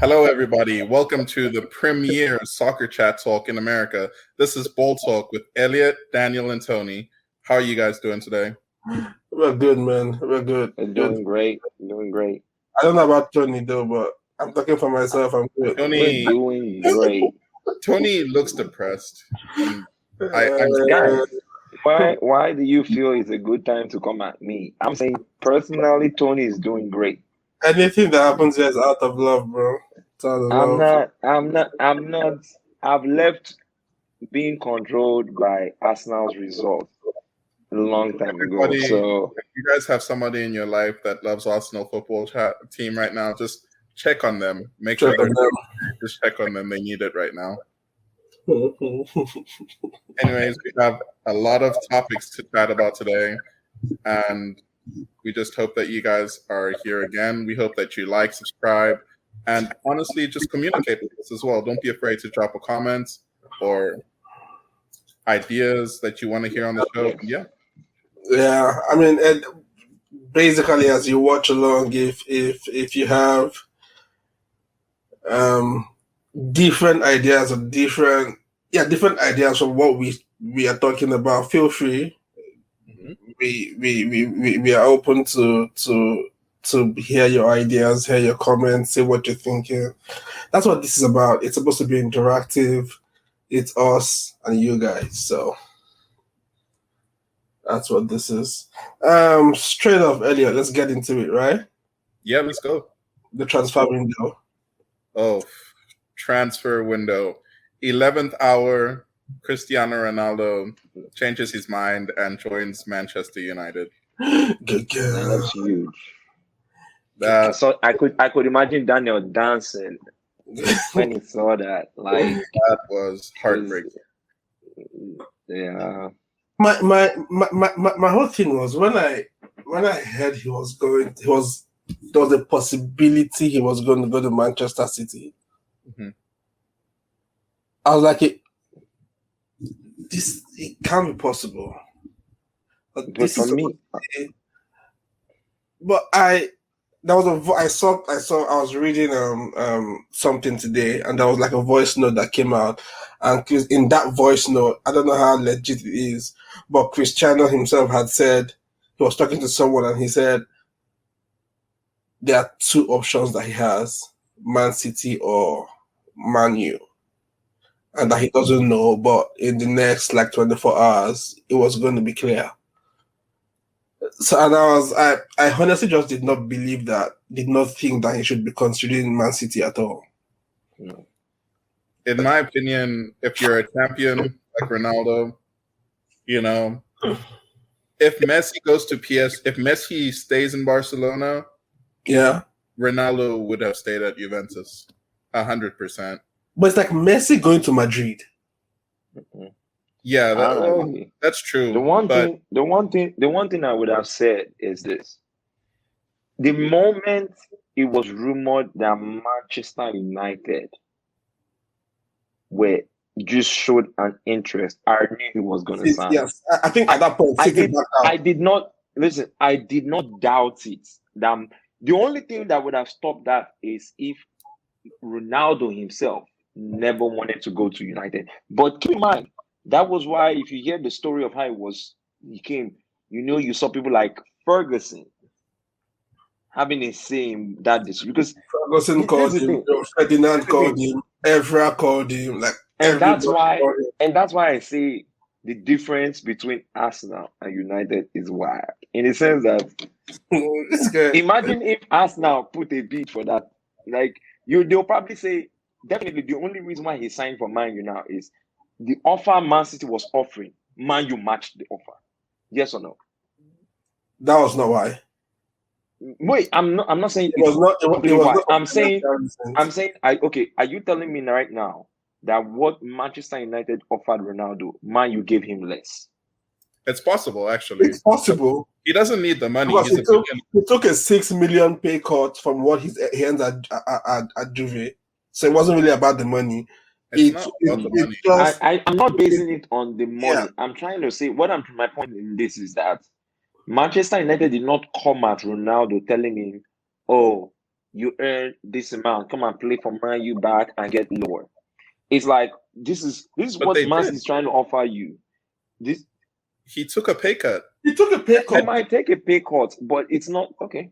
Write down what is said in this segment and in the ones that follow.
Hello, everybody. Welcome to the premier soccer chat talk in America. This is Ball Talk with Elliot, Daniel, and Tony. How are you guys doing today? We're good, man. We're good. Doing great. Doing great. I don't know about Tony though, but I'm talking for myself. I'm good. Tony, We're doing great. Tony looks depressed. I'm Guys, why do you feel it's a good time to come at me? I'm saying personally, Tony is doing great. Anything that happens here is out of love, bro. It's out of love. I'm not. I've left being controlled by Arsenal's result a long time ago. Everybody- So if you guys have somebody in your life that loves Arsenal football team right now, just check on them. Make sure Check on they're just check on them. They need it right now. Anyways, we have a lot of topics to chat about today, and we just hope that you guys are here again. We hope that you like, subscribe, and honestly, just communicate with us as well. Don't be afraid to drop a comment or ideas that you want to hear on the show. Yeah. Yeah, I mean, and basically, as you watch along, if you have different ideas or different ideas of what we are talking about, feel free. We are open to hear your ideas, hear your comments, see what you're thinking. That's what this is about. It's supposed to be interactive. It's us and you guys. So that's what this is. Straight off, Elliot, let's get into it, right? Yeah, let's go. The transfer window. Oh, transfer window. 11th hour, Cristiano Ronaldo changes his mind and joins Manchester United. Good girl. that's huge. That So I could imagine Daniel dancing when he saw that. Like was heartbreaking. yeah. My whole thing was when I heard there was a possibility he was going to go to Manchester City. Mhm. I was like, it can't be possible. But This for is me, But I was reading something today, and there was like a voice note that came out, and in that voice note, I don't know how legit it is, but Cristiano himself had said he was talking to someone, and he said there are two options that he has: Man City or Man U, and that he doesn't know, but in the next like 24 hours, it was going to be clear. So, and I honestly just did not believe that, did not think that he should be considering Man City at all. no. In my opinion, if you're a champion like Ronaldo, you know, if Messi goes to if Messi stays in Barcelona, Yeah. Ronaldo would have stayed at Juventus, 100%. But it's like Messi going to Madrid. Mhm. Yeah, I don't well, agree. that's true. The one but thing I would have said is this: the moment it was rumored that Manchester United were just showed an interest, I knew he was going to sign. Yes, I think at that point, I City did. backed out. I did not listen. I did not doubt it. The only thing that would have stopped that is if Ronaldo himself never wanted to go to United. But keep in mind, that was why if you hear the story of how he came, you saw people like Ferguson having a say in that decision. Because Ferguson here's called the him, thing. Ferdinand Here's the called thing. him, Evra called him, like And that's everybody why called him. I say the difference between Arsenal and United is wild. In the sense that This guy. imagine if Arsenal put a bid for that. Like they'll probably say definitely the only reason why he signed for Man U now is the offer Man City was offering. Man U matched the offer. Yes or no? That was not why. Wait, I'm not saying It was not. It completely was why. not. I'm saying reasons. okay, are you telling me right now that what Manchester United offered Ronaldo, Man U gave him less? it's possible, actually. It's possible He doesn't need the money. because He's he took a $6 million pay cut from what he earns at Juve, so it wasn't really about the money. It's not about the money. I'm not basing it on the money. Yeah. I'm trying to say my point in this is that Manchester United did not come at Ronaldo telling him, "Oh, you earn this amount. Come and play for Man U back and get lower. It's like this is But what they Man did. City is trying to offer you. This He took a pay cut. He took a pay you cut. might take a pay cut, but it's not okay.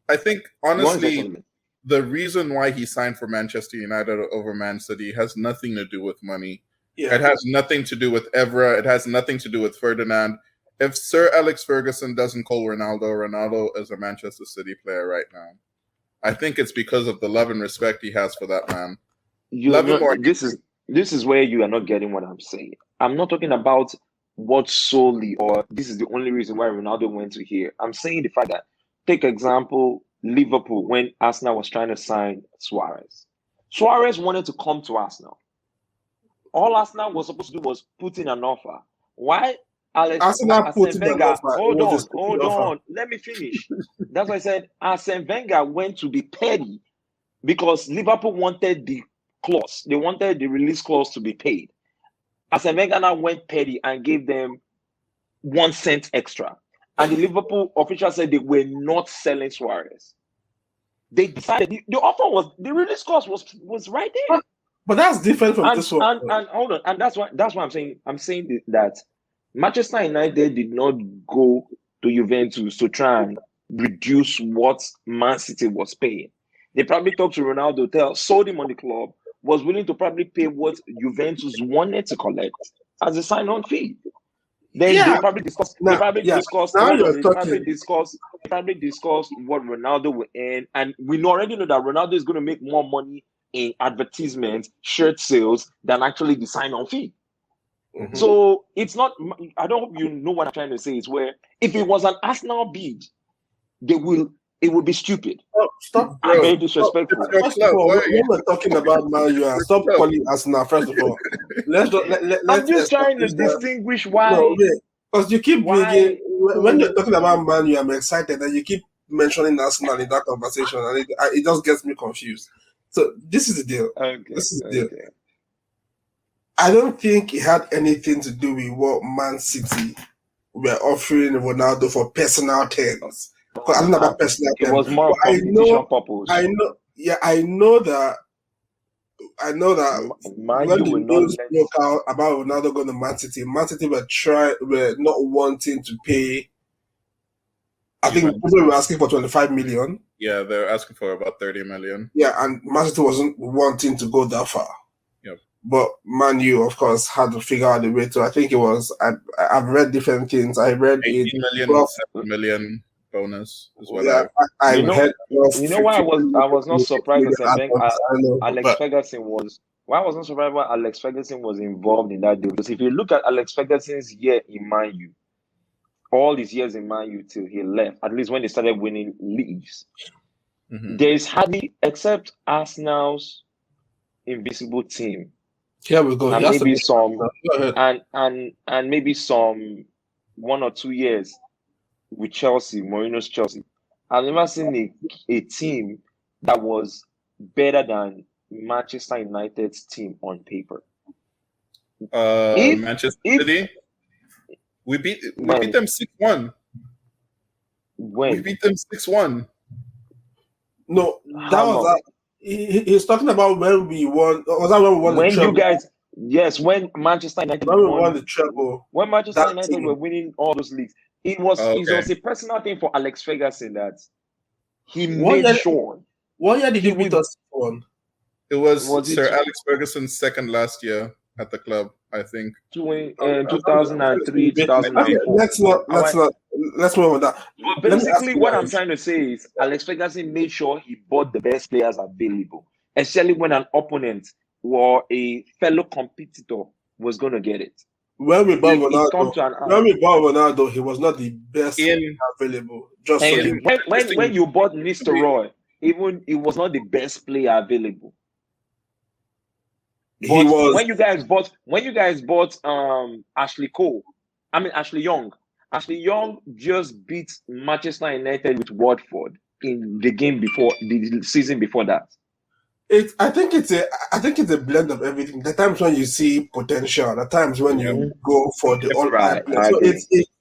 I think You want to say honestly, something? the reason why he signed for Manchester United over Man City has nothing to do with money. Yeah. It has nothing to do with Evra. It has nothing to do with Ferdinand. If Sir Alex Ferguson doesn't call Ronaldo, Ronaldo is a Manchester City player right now. I think it's because of the love and respect he has for that man. This is where you are not getting what I'm saying. I'm not talking about what solely or this is the only reason why Ronaldo went to here. I'm saying the fact that, take example, Liverpool when Arsenal was trying to sign Suarez. Suarez wanted to come to Arsenal. All Arsenal was supposed to do was put in an offer. Why Arsenal put in an Wenger? offer. Hold on. Let me finish. That's why I said Arsene Wenger went to be petty because Liverpool wanted the clause. They wanted the release clause to be paid. Arsene Wenger now went petty and gave them 1 cent extra. And the Liverpool official said they were not selling Suarez. They decided the offer was the release clause was right there. But that's different from this one. And hold on, and that's why I'm saying that Manchester United did not go to Juventus to try and reduce what Man City was paying. They probably talked to Ronaldo, sold him on the club, was willing to probably pay what Juventus wanted to collect as a sign-on fee. Then they probably discussed. They probably discussed what Ronaldo will earn, and we already know that Ronaldo is going to make more money in advertisements, shirt sales than actually the sign-on fee. Mm-hmm. So it's not. I don't hope you know what I'm trying to say. Is where if it was an Arsenal bid, it would be stupid. Oh, stop! And very disrespectful. First of all, when we're talking about Man U, stop calling Arsenal. First of all, I'm just trying to distinguish why. No, because you keep bringing when you're talking about Man U, I'm excited, and you keep mentioning Arsenal in that conversation, and it just gets me confused. So this is the deal. Okay, this is the deal. I don't think it had anything to do with what Man City were offering Ronaldo for personal terms. Because I don't know about personal terms. It was more of competition purpose. I know that when the news broke out about Ronaldo going to Man City were not wanting to pay. I think people were asking for 25 million. Yeah, they're asking for about 30 million. Yeah, and Man City wasn't wanting to go that far. Yep. But Man U, of course, had to figure out a way to. I think it was. I've read different things. I read 18 million or 7 million bonus is what I heard. You know why I was not surprised Alex Ferguson was. Why I was not surprised why Alex Ferguson was involved in that deal? Because if you look at Alex Ferguson's year in Man U, all his years in Man U till he left, at least when they started winning leagues, there is hardly, except Arsenal's invisible team. Here we go. And maybe some, and maybe some 1 or 2 years with Chelsea, Mourinho's Chelsea. I've never seen a team that was better than Manchester United's team on paper. Manchester City. We beat them 6-1. When? We beat them 6-1. No, that was he's talking about when we won. Was that when we won the treble? You guys, yes, when Manchester United won the treble. When Manchester United were winning all those leagues, it was a personal thing for Alex Ferguson that he made sure. What year did he beat us on? It was Sir Alex Ferguson's second last year at the club, I think. 2003, 2004. Let's move on that. But basically, what I'm trying to say is Alex Ferguson made sure he bought the best players available, especially when an opponent or a fellow competitor was going to get it. When we bought Ronaldo, he was not the best available. When you bought Mr. Roy, even he was not the best player available. But when you guys bought Ashley Young. Ashley Young just beat Manchester United with Watford in the game before the season before that. I think it's a blend of everything. The times when you see potential, the times when you go for the all-right play. So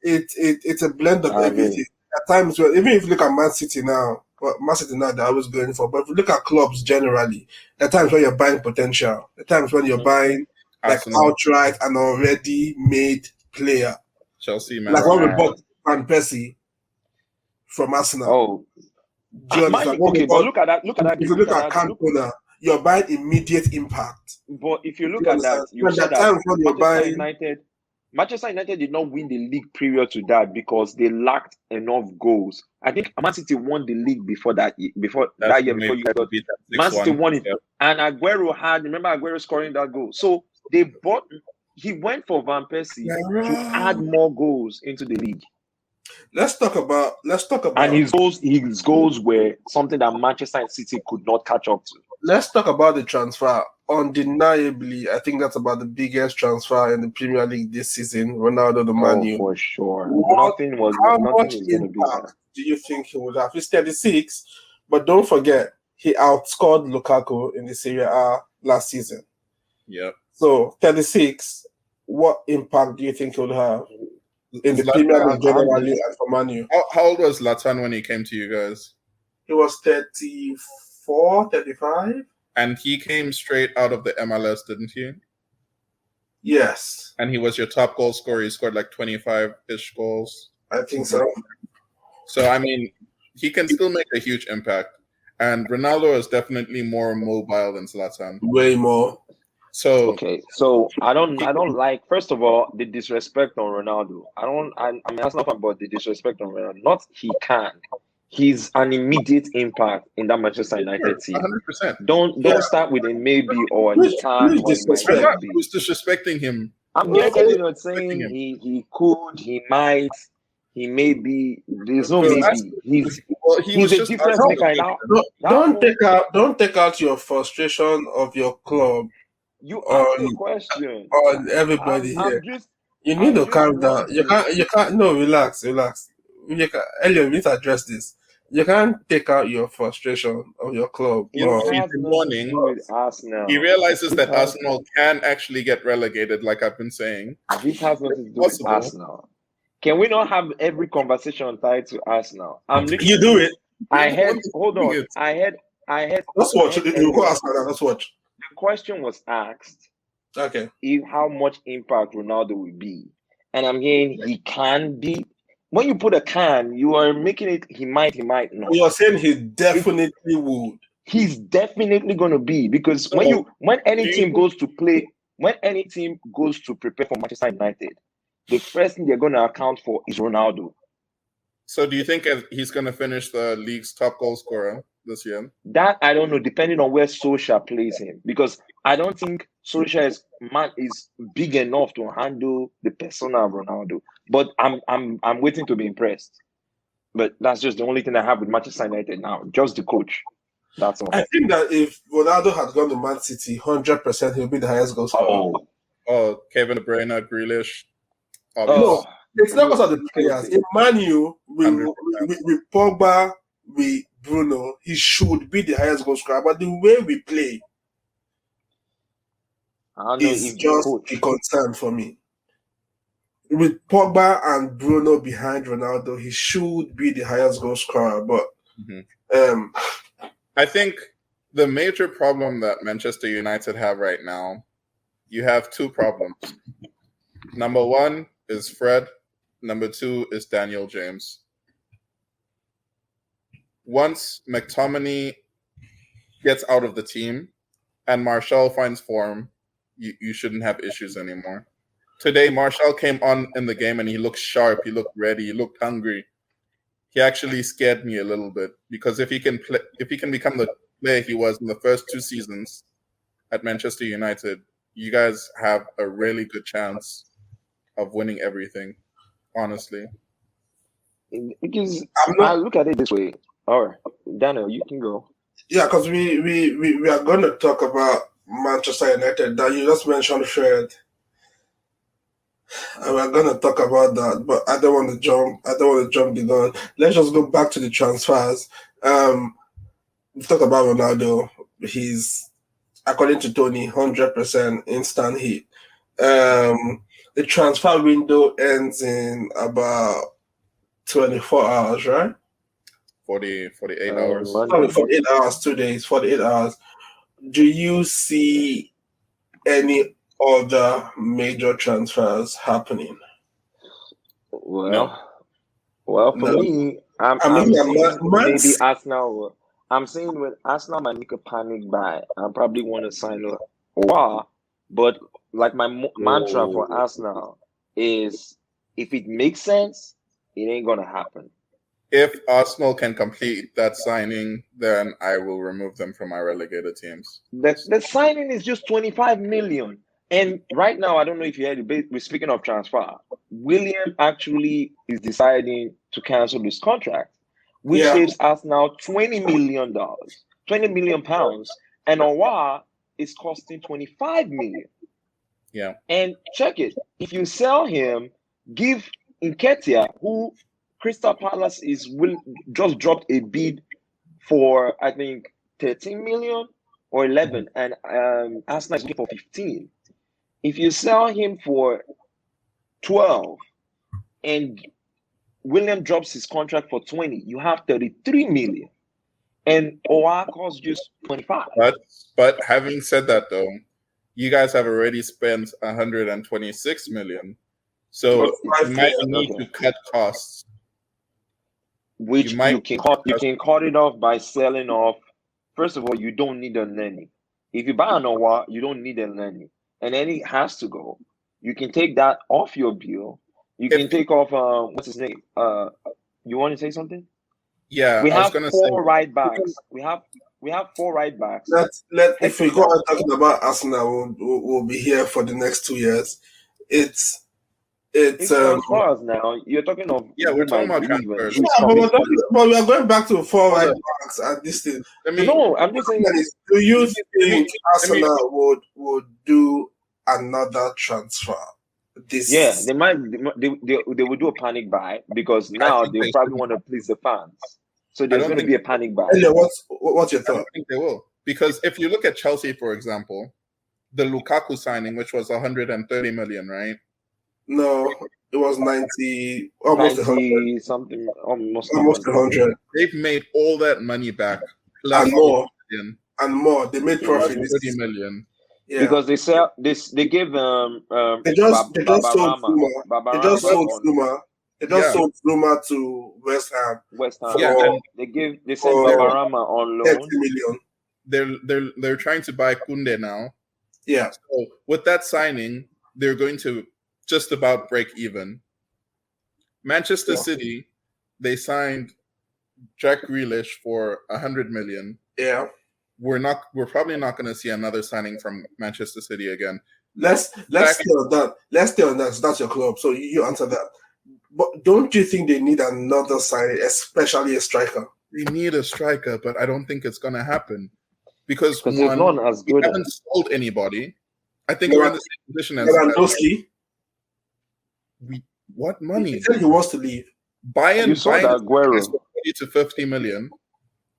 it's a blend of everything. At times when even if you look at Man City now, but Man City now they're always going for. But if you look at clubs generally, there are times when you're buying potential. There are times when you're buying like Arsenal, outright an already made player. Chelsea, Man Like when we City. bought Van Persie from Arsenal. Oh, Do you understand? okay, but look at that. Look at that. If you look at Cantona, you're buying immediate impact. But if you look Do you at that, understand? you When see there are that times when you're buying, Manchester United did not win the league prior to that because they lacked enough goals. I think Man City won the league before that year, before you guys got Man City won it. Yep. And remember Aguero scoring that goal. So he went for Van Persie to add more goals into the league. Let's talk about. And his goals were something that Manchester City could not catch up to. Let's talk about the transfer. Undeniably, I think that's about the biggest transfer in the Premier League this season. Ronaldo to Man U. For sure. How nothing much is going to be impact do you think he would have? He's 36, but don't forget he outscored Lukaku in the Serie A last season. Yep. So 36, what impact do you think he would have in the Premier League generally and for Man U? How old was Zlatan when he came to you guys? He was 34, 35. And he came straight out of the MLS, didn't he? Yes. And he was your top goal scorer. He scored like 25-ish goals. I think so. So, I mean, he can still make a huge impact. And Ronaldo is definitely more mobile than Zlatan. Way more. So okay, so I don't like, first of all, the disrespect on Ronaldo. I mean that's not about the disrespect on Ronaldo. Not he can. He's an immediate impact in that Manchester United team. 100%. Don't start with a maybe or a can or a might. Who's disrespecting him? I'm getting not saying he could, he might, he may be. There's no maybe. He's a difference maker. Don't take out your frustration of your club. You asked a question on everybody here. You need to calm down. You can't. No, relax. Elliot, we need to address this. You can't take out your frustration of your club. He's warning. He realizes that Arsenal can actually get relegated, like I've been saying. This has nothing to do with Arsenal. Can we not have every conversation tied to Arsenal? You do it. Hold on. I had. Let's watch. You go Arsenal. Let's watch. The question was asked. Okay. How much impact Ronaldo will be, and I'm hearing he can be. When you put a can, you are making it. He might not. You're saying he definitely would. He's definitely going to be, because when any team goes to prepare for Manchester United, the first thing they're going to account for is Ronaldo. So do you think he's going to finish the league's top goal scorer this year? That I don't know, depending on where Solskjaer plays him, because I don't think Solskjaer is big enough to handle the persona of Ronaldo. But I'm waiting to be impressed. But that's just the only thing I have with Manchester United now. Just the coach. That's all. I think that if Ronaldo had gone to Man City, 100% he'll be the highest goal scorer. Oh, Kevin De Bruyne, Grealish. No, it's not because of the players. In Man U, with Pogba, with Bruno, he should be the highest goal scorer. But the way we play is just a concern for me. With Pogba and Bruno behind Ronaldo, he should be the highest goal scorer. But I think the major problem that Manchester United have right now, you have two problems. Number one is Fred. Number two is Daniel James. Once McTominay gets out of the team and Martial finds form, you shouldn't have issues anymore. Today, Martial came on in the game and he looked sharp, he looked ready, he looked hungry. He actually scared me a little bit, because if he can become the player he was in the first 2 seasons at Manchester United, you guys have a really good chance of winning everything, honestly. Because I look at it this way. All right, Daniel, you can go. Yeah, because we are going to talk about Manchester United. That you just mentioned Fred. And we're going to talk about that, but I don't want to jump the gun. Let's just go back to the transfers. We talk about Ronaldo. He's, according to Tony, 100% instant hit. The transfer window ends in about 24 hours, right? 48 hours. Probably 48 hours, 2 days, 48 hours. Do you see any other major transfers happening? Well, No. well, for No. me, I'm I mean, seeing maybe Max, Arsenal. I'm seeing with Arsenal might make a panic buy. I probably want to sign a Owa, but like my mantra for Arsenal is, if it makes sense, it ain't gonna happen. If Arsenal can complete that signing, then I will remove them from my relegated teams. The signing is just 25 million. And right now, I don't know if you heard it, we're speaking of transfer. William actually is deciding to cancel this contract, which yeah, saves us now $20 million, 20 million pounds. And Owa is costing 25 million. Yeah. And check it. If you sell him, give Nketiah, who Crystal Palace just dropped a bid for, I think, 13 million or 11, and Arsenal is looking for 15. If you sell him for 12 and William drops his contract for 20, you have 33 million. And Owa costs just 25. But having said that, though, you guys have already spent 126 million. So you might need to cut costs. Which you can cut it off by selling off. First of all, you don't need a nanny. If you buy an Owa, you don't need a nanny. And nanny has to go. You can take that off your bill. You can take off what's his name? You want to say something? Yeah, we I was have gonna four say right backs. We have 4 right backs. If we go on talking about Arsenal, we'll be here for the next 2 years. It's transfers now. You're talking of we're talking about transfers. but we are going back to 4 right backs at this thing. No, I'm just saying. Do you think Arsenal would do another transfer? They might. They will do a panic buy because now they probably want to please the fans. So there's going to be a panic buy. Elliot, what's your thought? I don't think they will, because if you look at Chelsea, for example, the Lukaku signing, which was 130 million, right? No, it was 90, almost 100 something, almost 100. They've made all that money back, and more. They made profit. 30 million. Yeah. Because they gave they just sold Zuma. They just sold Zuma to West Ham. They sent Babarama on loan. 30 million. They're trying to buy Kunde now. Yeah. So with that signing, they're going to just about break even. Manchester City, they signed Jack Grealish for 100 million. Yeah. We're probably not going to see another signing from Manchester City again. Let's stay on that. Let's stay on that. So that's your club. So you answer that. But don't you think they need another signing, especially a striker? They need a striker, but I don't think it's going to happen because there's none as good. We haven't sold anybody. I think we're in the same position as Lewandowski. What money? He said he wants to leave. Buying Aguero 40 to 50 million.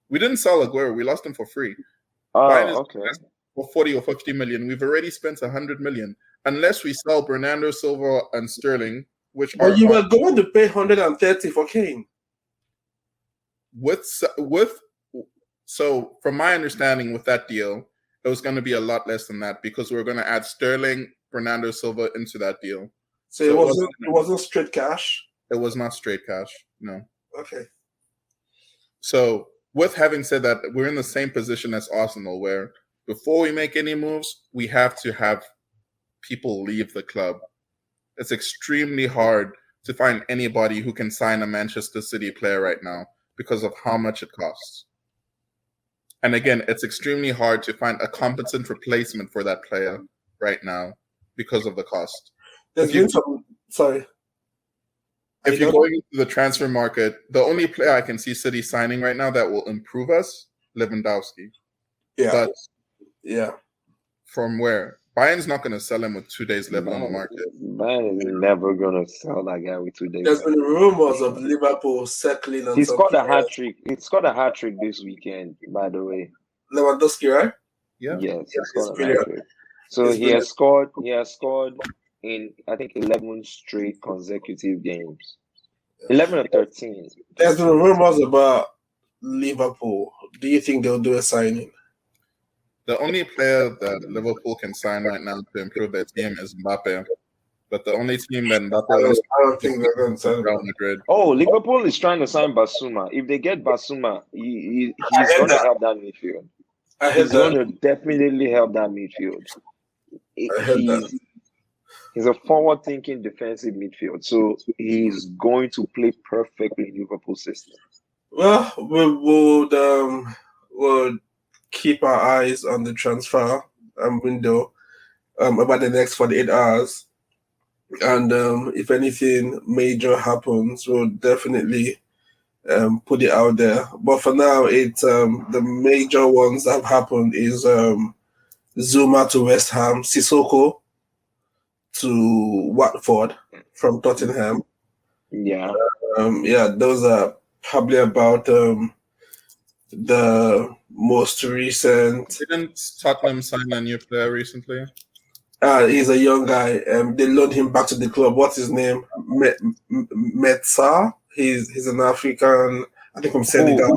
We didn't sell Aguero. We lost him for free. Okay. For 40 or 50 million. We've already spent 100 million. Unless we sell Bernardo Silva and Sterling, but you were going to pay 130 for Kane. So from my understanding with that deal, it was going to be a lot less than that because we were going to add Sterling, Bernardo Silva into that deal. So it wasn't straight cash? It was not straight cash, no. Okay. So with having said that, we're in the same position as Arsenal, where before we make any moves, we have to have people leave the club. It's extremely hard to find anybody who can sign a Manchester City player right now because of how much it costs. And again, it's extremely hard to find a competent replacement for that player right now because of the cost. If you're going into the transfer market, the only player I can see City signing right now that will improve us, Lewandowski. Yeah. But from where? Bayern's not going to sell him with 2 days left on the market. Bayern is never going to sell that guy with 2 days. There's been rumors of Liverpool settling on. He scored a hat trick. He scored a hat trick this weekend, by the way. Lewandowski, right? Yeah. Yes, he scored a hat trick. So he has scored in, I think, 11 straight consecutive games. 11 or 13. There's been rumors about Liverpool, do you think they'll do a signing? The only player that Liverpool can sign right now to improve their team is Mbappe. But the only team that Mbappe wants I don't think they're going to is sign Real him. Madrid. Oh, Liverpool is trying to sign Basuma. If they get Basuma, he's heard going to that. help that midfield. I heard He's going that. to definitely help that midfield. I heard that. He's a forward-thinking defensive midfield, so he's going to play perfectly in Liverpool system. Well, we would keep our eyes on the transfer window about the next 48 hours. And if anything major happens, we'll definitely put it out there. But for now, it's the major ones that have happened is Zuma to West Ham, Sissoko to Watford from Tottenham. Yeah. Those are probably about the most recent. Didn't Tottenham sign a new player recently? He's a young guy. They loaned him back to the club. What's his name? Metsa. He's an African. I think from Senegal.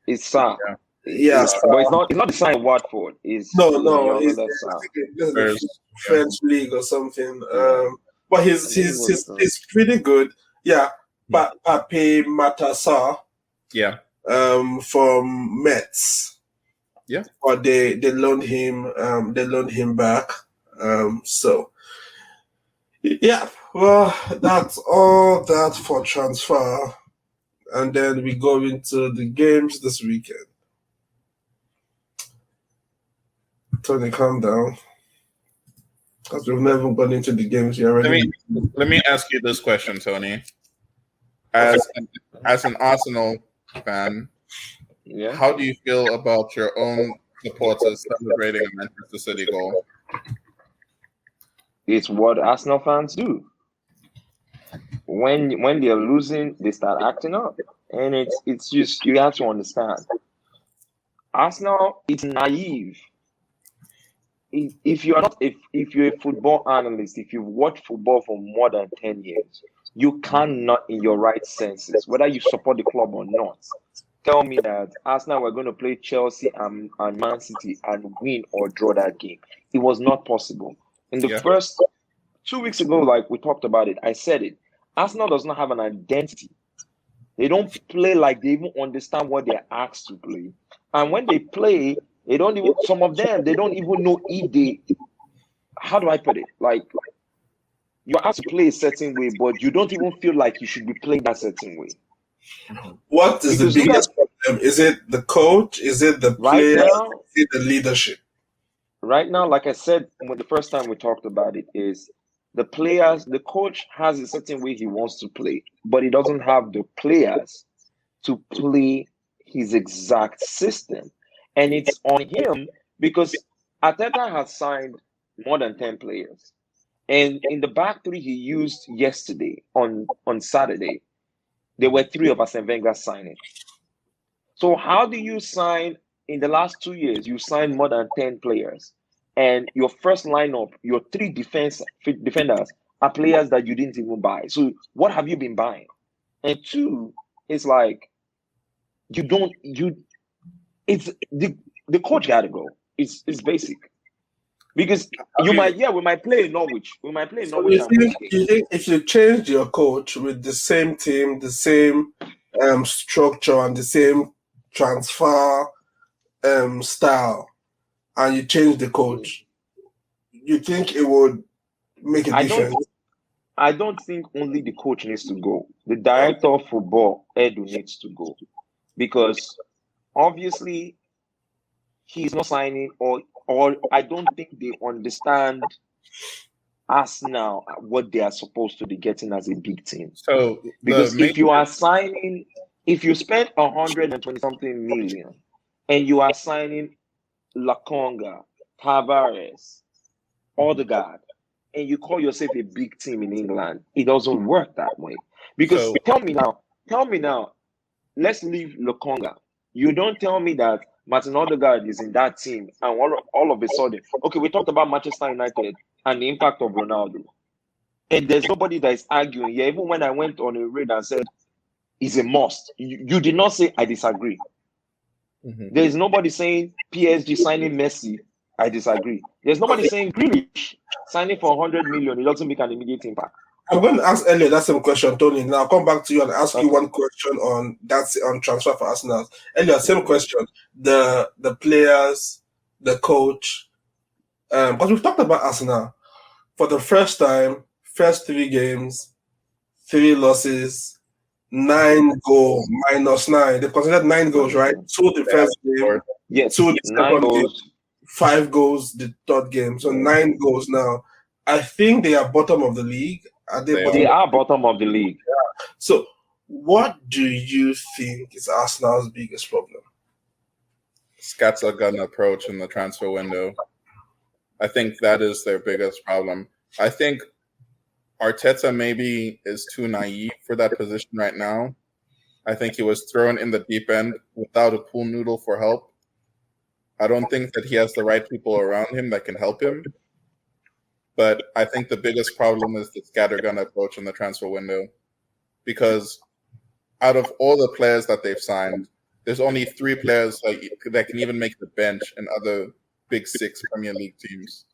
It's Sa. Yeah, but it's not the Sa in Watford. No. He's Very- French league or something. But he's pretty good. Yeah, Pape Matassa. Yeah. From Metz. Yeah. But they loaned him. They loaned him back. So yeah. Well, that's all that for transfer, and then we go into the games this weekend. Tony, calm down. Because we've never gone into the games yet. Let me ask you this question, Tony. As an Arsenal fan, Yeah. how do you feel about your own supporters celebrating a Manchester City goal? It's what Arsenal fans do. When they're losing, they start acting up, and it's just, you have to understand. Arsenal, it's naive. If you're a football analyst, if you've watched football for more than 10 years, you cannot, in your right senses, whether you support the club or not, tell me that Arsenal were going to play Chelsea and Man City and win or draw that game. It was not possible. In the first 2 weeks ago, like we talked about it, I said it. Arsenal does not have an identity. They don't play like they even understand what they're asked to play. And when they play, they don't even, some of them, they don't even know if they, how do I put it? Like, you're asked to play a certain way, but you don't even feel like you should be playing that certain way. What is the biggest problem? Is it the coach? Is it the players? Is it the leadership? Right now, like I said, the first time we talked about it, is the players, the coach has a certain way he wants to play, but he doesn't have the players to play his exact system. And it's on him because Arteta has signed more than 10 players. And in the back three he used yesterday on Saturday, there were 3 of Arsene Wenger signing. So how do you sign, in the last 2 years, you signed more than 10 players, and your first lineup, your 3 defenders are players that you didn't even buy. So what have you been buying? And 2, it's like, it's the coach got to go. It's basic. Because we might play in Norwich. We might play in Norwich. You think if you change your coach with the same team, the same structure, and the same transfer style, and you change the coach, you think it would make a difference? I don't think only the coach needs to go. The director of football, Edu, needs to go. Because obviously he's not signing, or I don't think they understand Arsenal, what they are supposed to be getting as a big team. So because if you are signing, if you spend 120 something million and you are signing Lakonga, Tavares, Odegaard, and you call yourself a big team in England, it doesn't work that way. Because tell me now, let's leave Lakonga. You don't tell me that Martin Odegaard is in that team, and all of a sudden, okay, we talked about Manchester United and the impact of Ronaldo, and there's nobody that is arguing. Yeah, even when I went on a raid and said, is a must. You did not say I disagree. There is nobody saying PSG signing Messi. I disagree. There's nobody saying Grealish signing for 100 million. It doesn't make an immediate impact. I'm going to ask Elliot that same question, Tony. Now I'll come back to you and ask you one question on transfer for Arsenal. Elliot, same question. The players, the coach, because we've talked about Arsenal for the first time, first 3 games, 3 losses, 9 goals, -9. They considered 9 goals, right? 2 the first game, yes, 2 the 9 second goals. game, 5 goals the third game. So 9 goals now. I think they are bottom of the league. They are bottom of the league. Yeah. So what do you think is Arsenal's biggest problem? Scattergun approach in the transfer window. I think that is their biggest problem. I think Arteta maybe is too naive for that position right now. I think he was thrown in the deep end without a pool noodle for help. I don't think that he has the right people around him that can help him. But I think the biggest problem is the scattergun approach in the transfer window. Because out of all the players that they've signed, there's only 3 players that can even make the bench in other big 6 Premier League teams,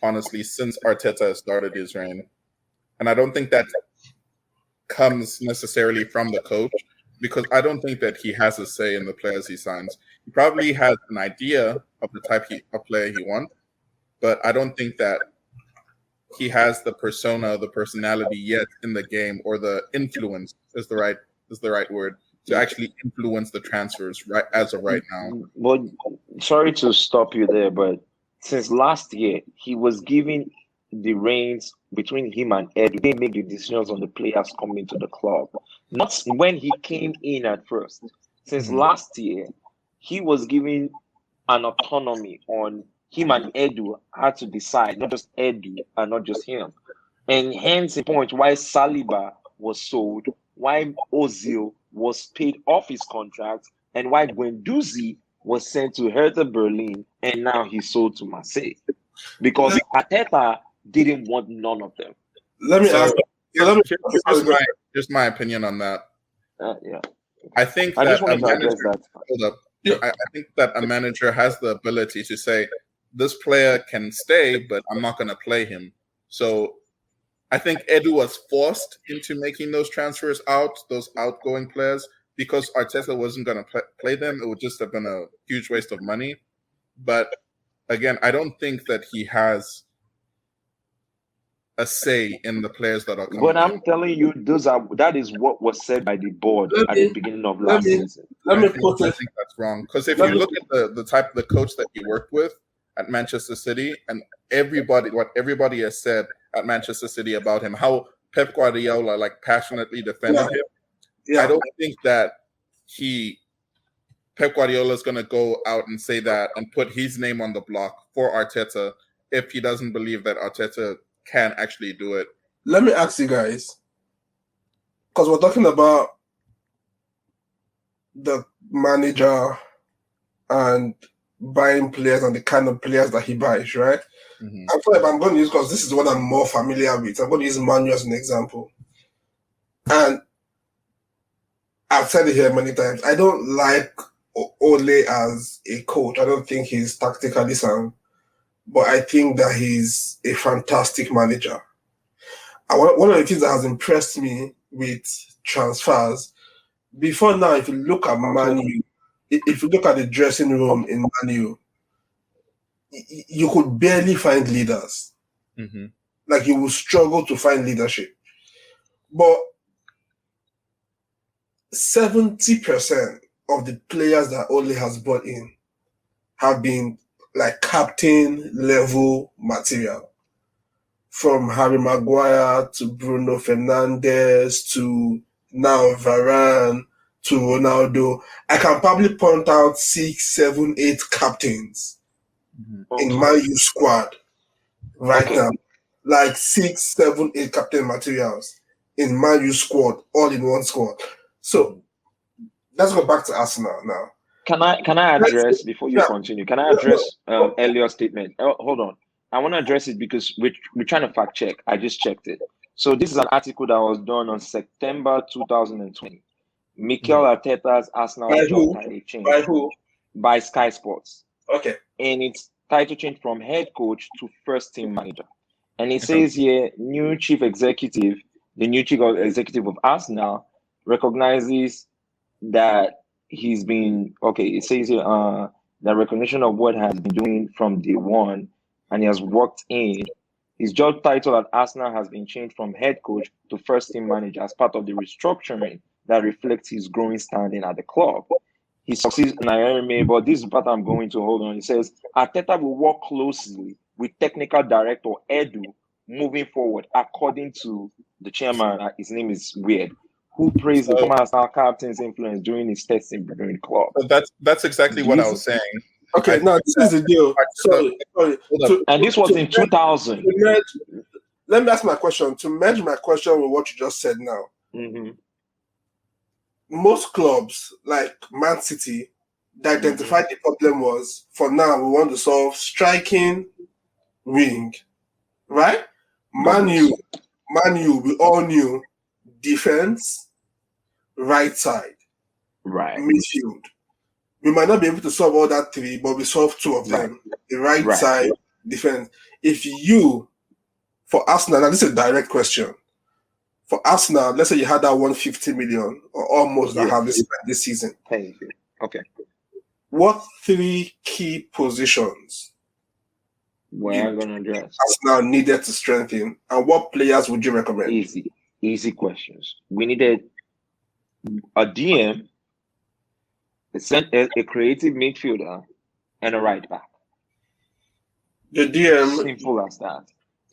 honestly, since Arteta has started his reign. And I don't think that comes necessarily from the coach, because I don't think that he has a say in the players he signs. He probably has an idea of the type of player he wants, but I don't think that he has the persona, the personality yet in the game, or the influence is the right word, to actually influence the transfers right as of right now. Well, sorry to stop you there, but since last year, he was giving the reins between him and Ed. They make the decisions on the players coming to the club. Not when he came in at first. Since last year, he was giving an autonomy on him, and Edu had to decide, not just Edu and not just him. And hence the point why Saliba was sold, why Ozil was paid off his contract, and why Guendouzi was sent to Hertha Berlin, and now he's sold to Marseille. Because Arteta didn't want none of them. Let me ask. Just my opinion on that. Yeah. I think I that just wanted to address that. Hold up. I think that a manager has the ability to say, this player can stay, but I'm not going to play him. So I think Edu was forced into making those transfers out, those outgoing players, because Arteta wasn't going to play them. It would just have been a huge waste of money. But again, I don't think that he has a say in the players that are coming. But I'm telling you, that is what was said by the board at the beginning of last season. I think that's wrong. Because if you look at the type of the coach that he worked with at Manchester City, and what everybody has said at Manchester City about him, how Pep Guardiola passionately defended him. Yeah. I don't think that Pep Guardiola is going to go out and say that and put his name on the block for Arteta if he doesn't believe that Arteta can actually do it. Let me ask you guys, because we're talking about the manager and buying players and the kind of players that he buys, right? I'm going to use, because this is what I'm more familiar with, I'm going to use Manu as an example. And I've said it here many times, I don't like Ole as a coach. I don't think he's tactically sound, but I think that he's a fantastic manager. And one of the things that has impressed me with transfers, before now, if you look at Manu, if you look at the dressing room in Manu, you could barely find leaders. Like, you will struggle to find leadership. But 70% of the players that Ole has brought in have been like captain level material. From Harry Maguire to Bruno Fernandes to now Varane to Ronaldo. I can probably point out 6, 7, 8 captains in my U squad right now. Like 6, 7, 8 captain materials in my U squad, all in one squad. So let's go back to Arsenal now. Can I address, before you continue, can I address Elliot's statement? Hold on. I want to address it because we're trying to fact check. I just checked it. So this is an article that was done on September 2020. Mikel Arteta's Arsenal By job who? title change By who? by Sky Sports. Okay. And it's title change from head coach to first team manager. And it says here, the new chief executive of Arsenal recognizes that he's been, it says here, the recognition of what has been doing from day one, and he has worked in. His job title at Arsenal has been changed from head coach to first team manager as part of the restructuring that reflects his growing standing at the club. He succeeds in IRMA, but this is the part I'm going to hold on. It says Arteta will work closely with technical director Edu moving forward, according to the chairman. His name is Weird, who praised the former Arsenal captain's influence during his testing during the club. So that's exactly what I was saying. Okay, now this is the deal. Sorry. And this was in 2000. Let me ask my question. To merge my question with what you just said now. Mm-hmm. Most clubs, like Man City, that identified the problem was, for now, we want to solve striking wing, right? Man U, we all knew defense, right side, right, midfield. We might not be able to solve all that three, but we solved two of them. The right side, defense. If you, for Arsenal, now this is a direct question. For Arsenal, let's say you had that 150 million or almost that have spent this season. Thank you. Okay. What three key positions we're going to address Arsenal needed to strengthen, and what players would you recommend? Easy questions. We needed a DM, a creative midfielder, and a right back. The DM, simple as that.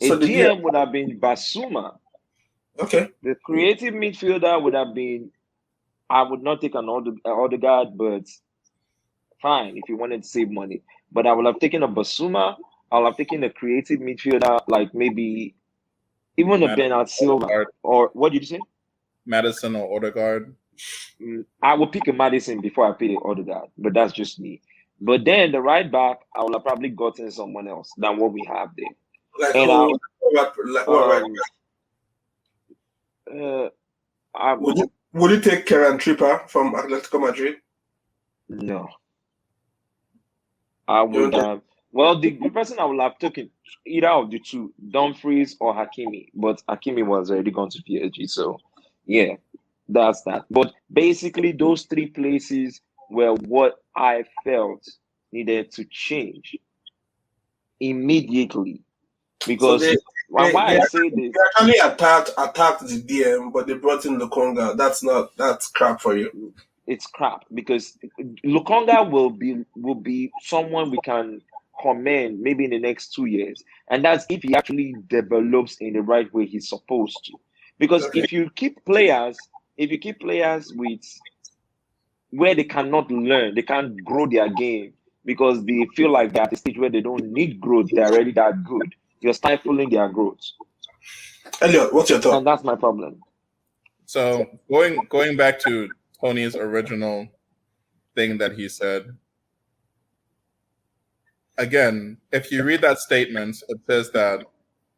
So the DM would have been Basuma. Okay. The creative midfielder would have been, I would not take an Odegaard, but fine if you wanted to save money. But I would have taken a Basuma. I would have taken a creative midfielder, like maybe even a Bernard Silva. Or what did you say? Madison or Odegaard. I would pick a Madison before I pick an Odegaard, but that's just me. But then the right back, I would have probably gotten someone else than what we have there. Would you take Kieran Trippier from Atletico Madrid? No. I would have. Well, the person I would have taken either of the two, Dumfries or Hakimi, but Hakimi was already gone to PSG, so yeah, that's that. But basically, those three places were what I felt needed to change immediately. Because they I say this, they actually attacked the DM, but they brought in Lukonga. That's crap for you. It's crap because Lukonga will be someone we can commend maybe in the next 2 years, and that's if he actually develops in the right way he's supposed to. Because if you keep players with where they cannot learn, they can't grow their game because they feel like they're at a stage where they don't need growth, they're already that good. You're stifling their growth. Elliot, what's your thought? And that's my problem. So going back to Tony's original thing that he said, again, if you read that statement, it says that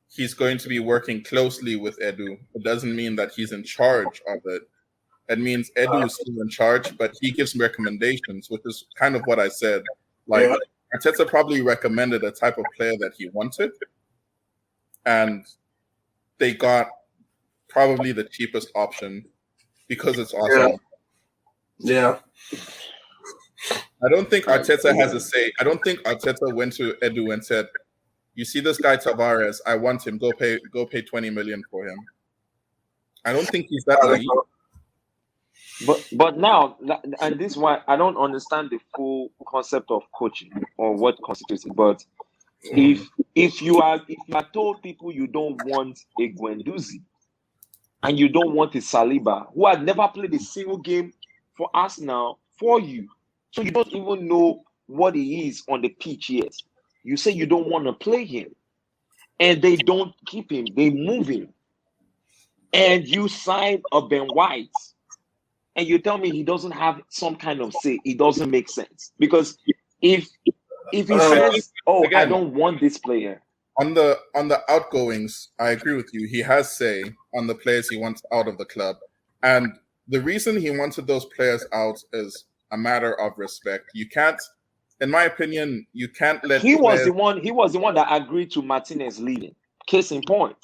he's going to be working closely with Edu. It doesn't mean that he's in charge of it. It means Edu is still in charge, but he gives recommendations, which is kind of what I said. Like, Arteta probably recommended a type of player that he wanted, and they got probably the cheapest option because it's awesome. Yeah. I don't think Arteta has a say. I don't think Arteta went to Edu and said, "You see this guy Tavares? I want him. Go pay 20 million for him." I don't think he's that naive. But now, and this is why I don't understand the full concept of coaching or what constitutes it. But if you are told people you don't want a Guendouzi and you don't want a Saliba who had never played a single game for Arsenal for you, so you don't even know what he is on the pitch yet. You say you don't want to play him, and they don't keep him, they move him, and you sign a Ben White. And you tell me he doesn't have some kind of say, it doesn't make sense. Because if he says, again, I don't want this player. On the outgoings, I agree with you. He has say on the players he wants out of the club. And the reason he wanted those players out is a matter of respect. You can't, in my opinion, you can't let He was players. the one. He was the one that agreed to Martinez leaving. Case in point,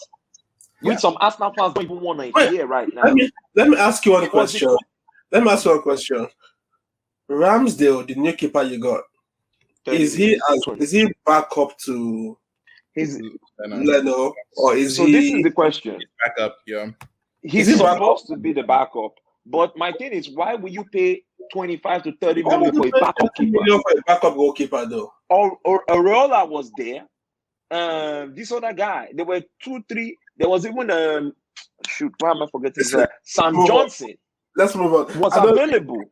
Yeah. which some Arsenal fans don't even want to Wait, hear right now. Let me ask you one It was the question. Let me ask you one question. Ramsdale, the new keeper you got, is he back up to His, Leno, or is so he? this is the question. Back up, yeah. He's Is he back supposed to be the backup, but my thing is, why will you pay 25 to 30 Why million would for you a pay backup 50 keeper? million for a backup goalkeeper, though? Or Areola was there. This other guy, there were 2, 3. There was even shoot. Why am I forgetting? Sam Johnson. Let's move on. Was available.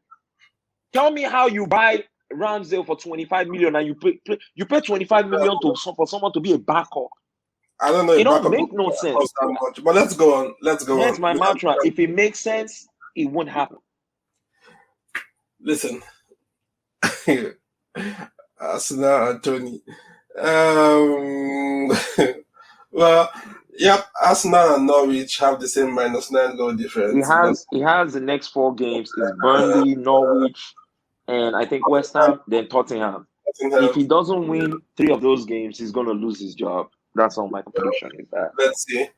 Tell me how you buy Ramsdale for 25 million and you pay 25 million for someone to be a backup. I don't know. It don't make no sense. That much, but let's go on. Let's go That's on. my mantra. If it makes sense, it won't happen. Listen, Arsenal and Tony. Well, yep. Arsenal and Norwich have the same -9 goal difference. He has the next 4 games is Burnley, Norwich, and I think West Ham, then Tottenham. If he doesn't win 3 of those games, he's going to lose his job. That's all my prediction is that. Let's see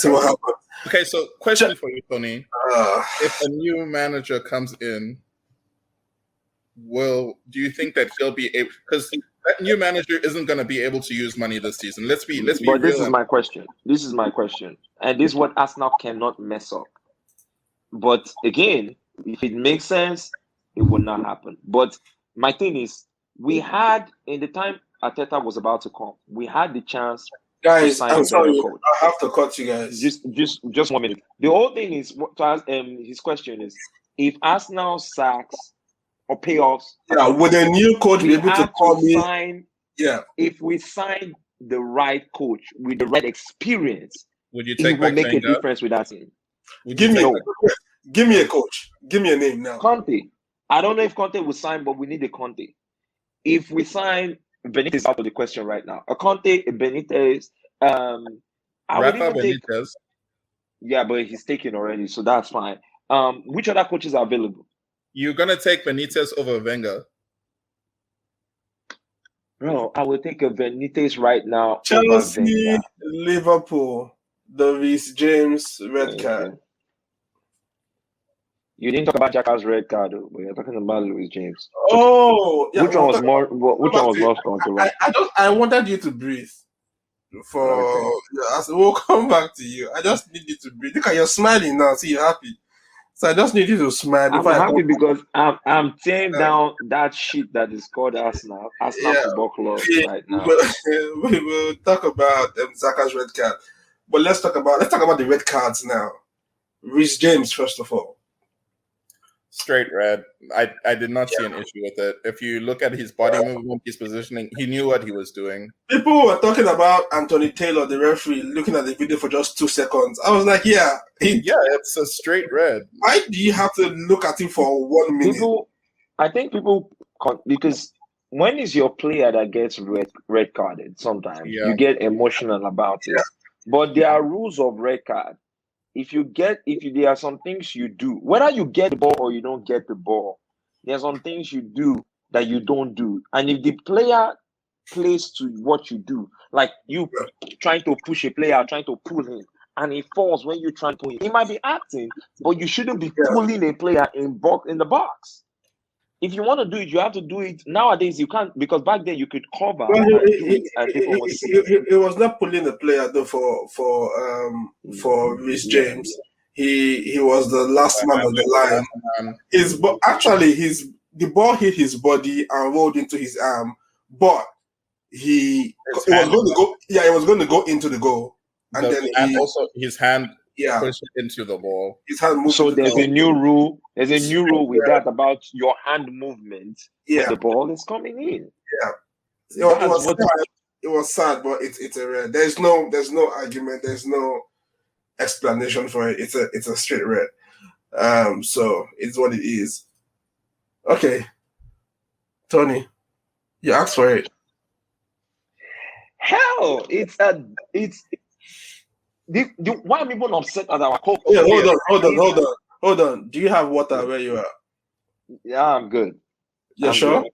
what happens. Okay, so question for you, Tony. If a new manager comes in, do you think that he'll be able, because that new manager isn't going to be able to use money this season. Let's be But real. This is my question. And this is what Arsenal cannot mess up. But again, if it makes sense, it will not happen. But my thing is, we had, in the time Arteta was about to come, we had the chance guys, to sign I'm a sorry, better coach. I have to cut you guys. Just 1 minute. The whole thing is, to ask, his question is, if Arsenal sacks or payoffs, would a new coach be able to call me? If we sign the right coach with the right experience, would you it will make a difference with that team. Give me a coach. Give me a name now. Conte. I don't know if Conte will sign, but we need a Conte. If we sign Benitez, out of the question right now. A Conte, a Benitez. I would even Benitez. Yeah, but he's taken already, so that's fine. Which other coaches are available? You're gonna take Benitez over Wenger? Bro, I will take a Benitez right now. Chelsea, Liverpool, Davis, James, red card. You didn't talk about Xhaka's red card, though, but you're talking about Luis James. Oh, yeah. Which one was more controversial? I wanted you to breathe. We'll come back to you. I just need you to breathe. Look at you're smiling now. See, you're happy. So I just need you to smile. I'm happy because I'm tearing down that shit that is called Arsenal Football Club right now. We will talk about Xhaka's red card, but let's talk about the red cards now. Reece James, first of all. Straight red. I did not see an issue with it. If you look at his body movement, his positioning, he knew what he was doing. People were talking about Anthony Taylor, the referee, looking at the video for just 2 seconds. I was like, it's a straight red. Why do you have to look at him for 1 minute? I think people, because when is your player that gets red carded? Sometimes you get emotional about it, but there are rules of red card. If there are some things you do, whether you get the ball or you don't get the ball, there are some things you do that you don't do. And if the player plays to what you do, like you trying to push a player, trying to pull him, and he falls when you try to pull him, he might be acting, but you shouldn't be pulling a player in the box. If you want to do it, you have to do it. Nowadays, you can't, because back then you could cover It was not pulling the player though for Reece James. He was the last man on the line. The ball hit his body and rolled into his arm, but it was going to go into the goal, and also his hand pushed into the ball. His hand moved. So there's a new rule. There's a new rule with that about your hand movement when the ball is coming in. It was sad, but it's a red. There's no argument. There's no explanation for it. It's a straight red. So it's what it is. Okay, Tony, you asked for it. Hell, why am I even upset at our coach? Yeah, hold on. Hold on. Do you have water where you are? Yeah, I'm good. You I'm sure?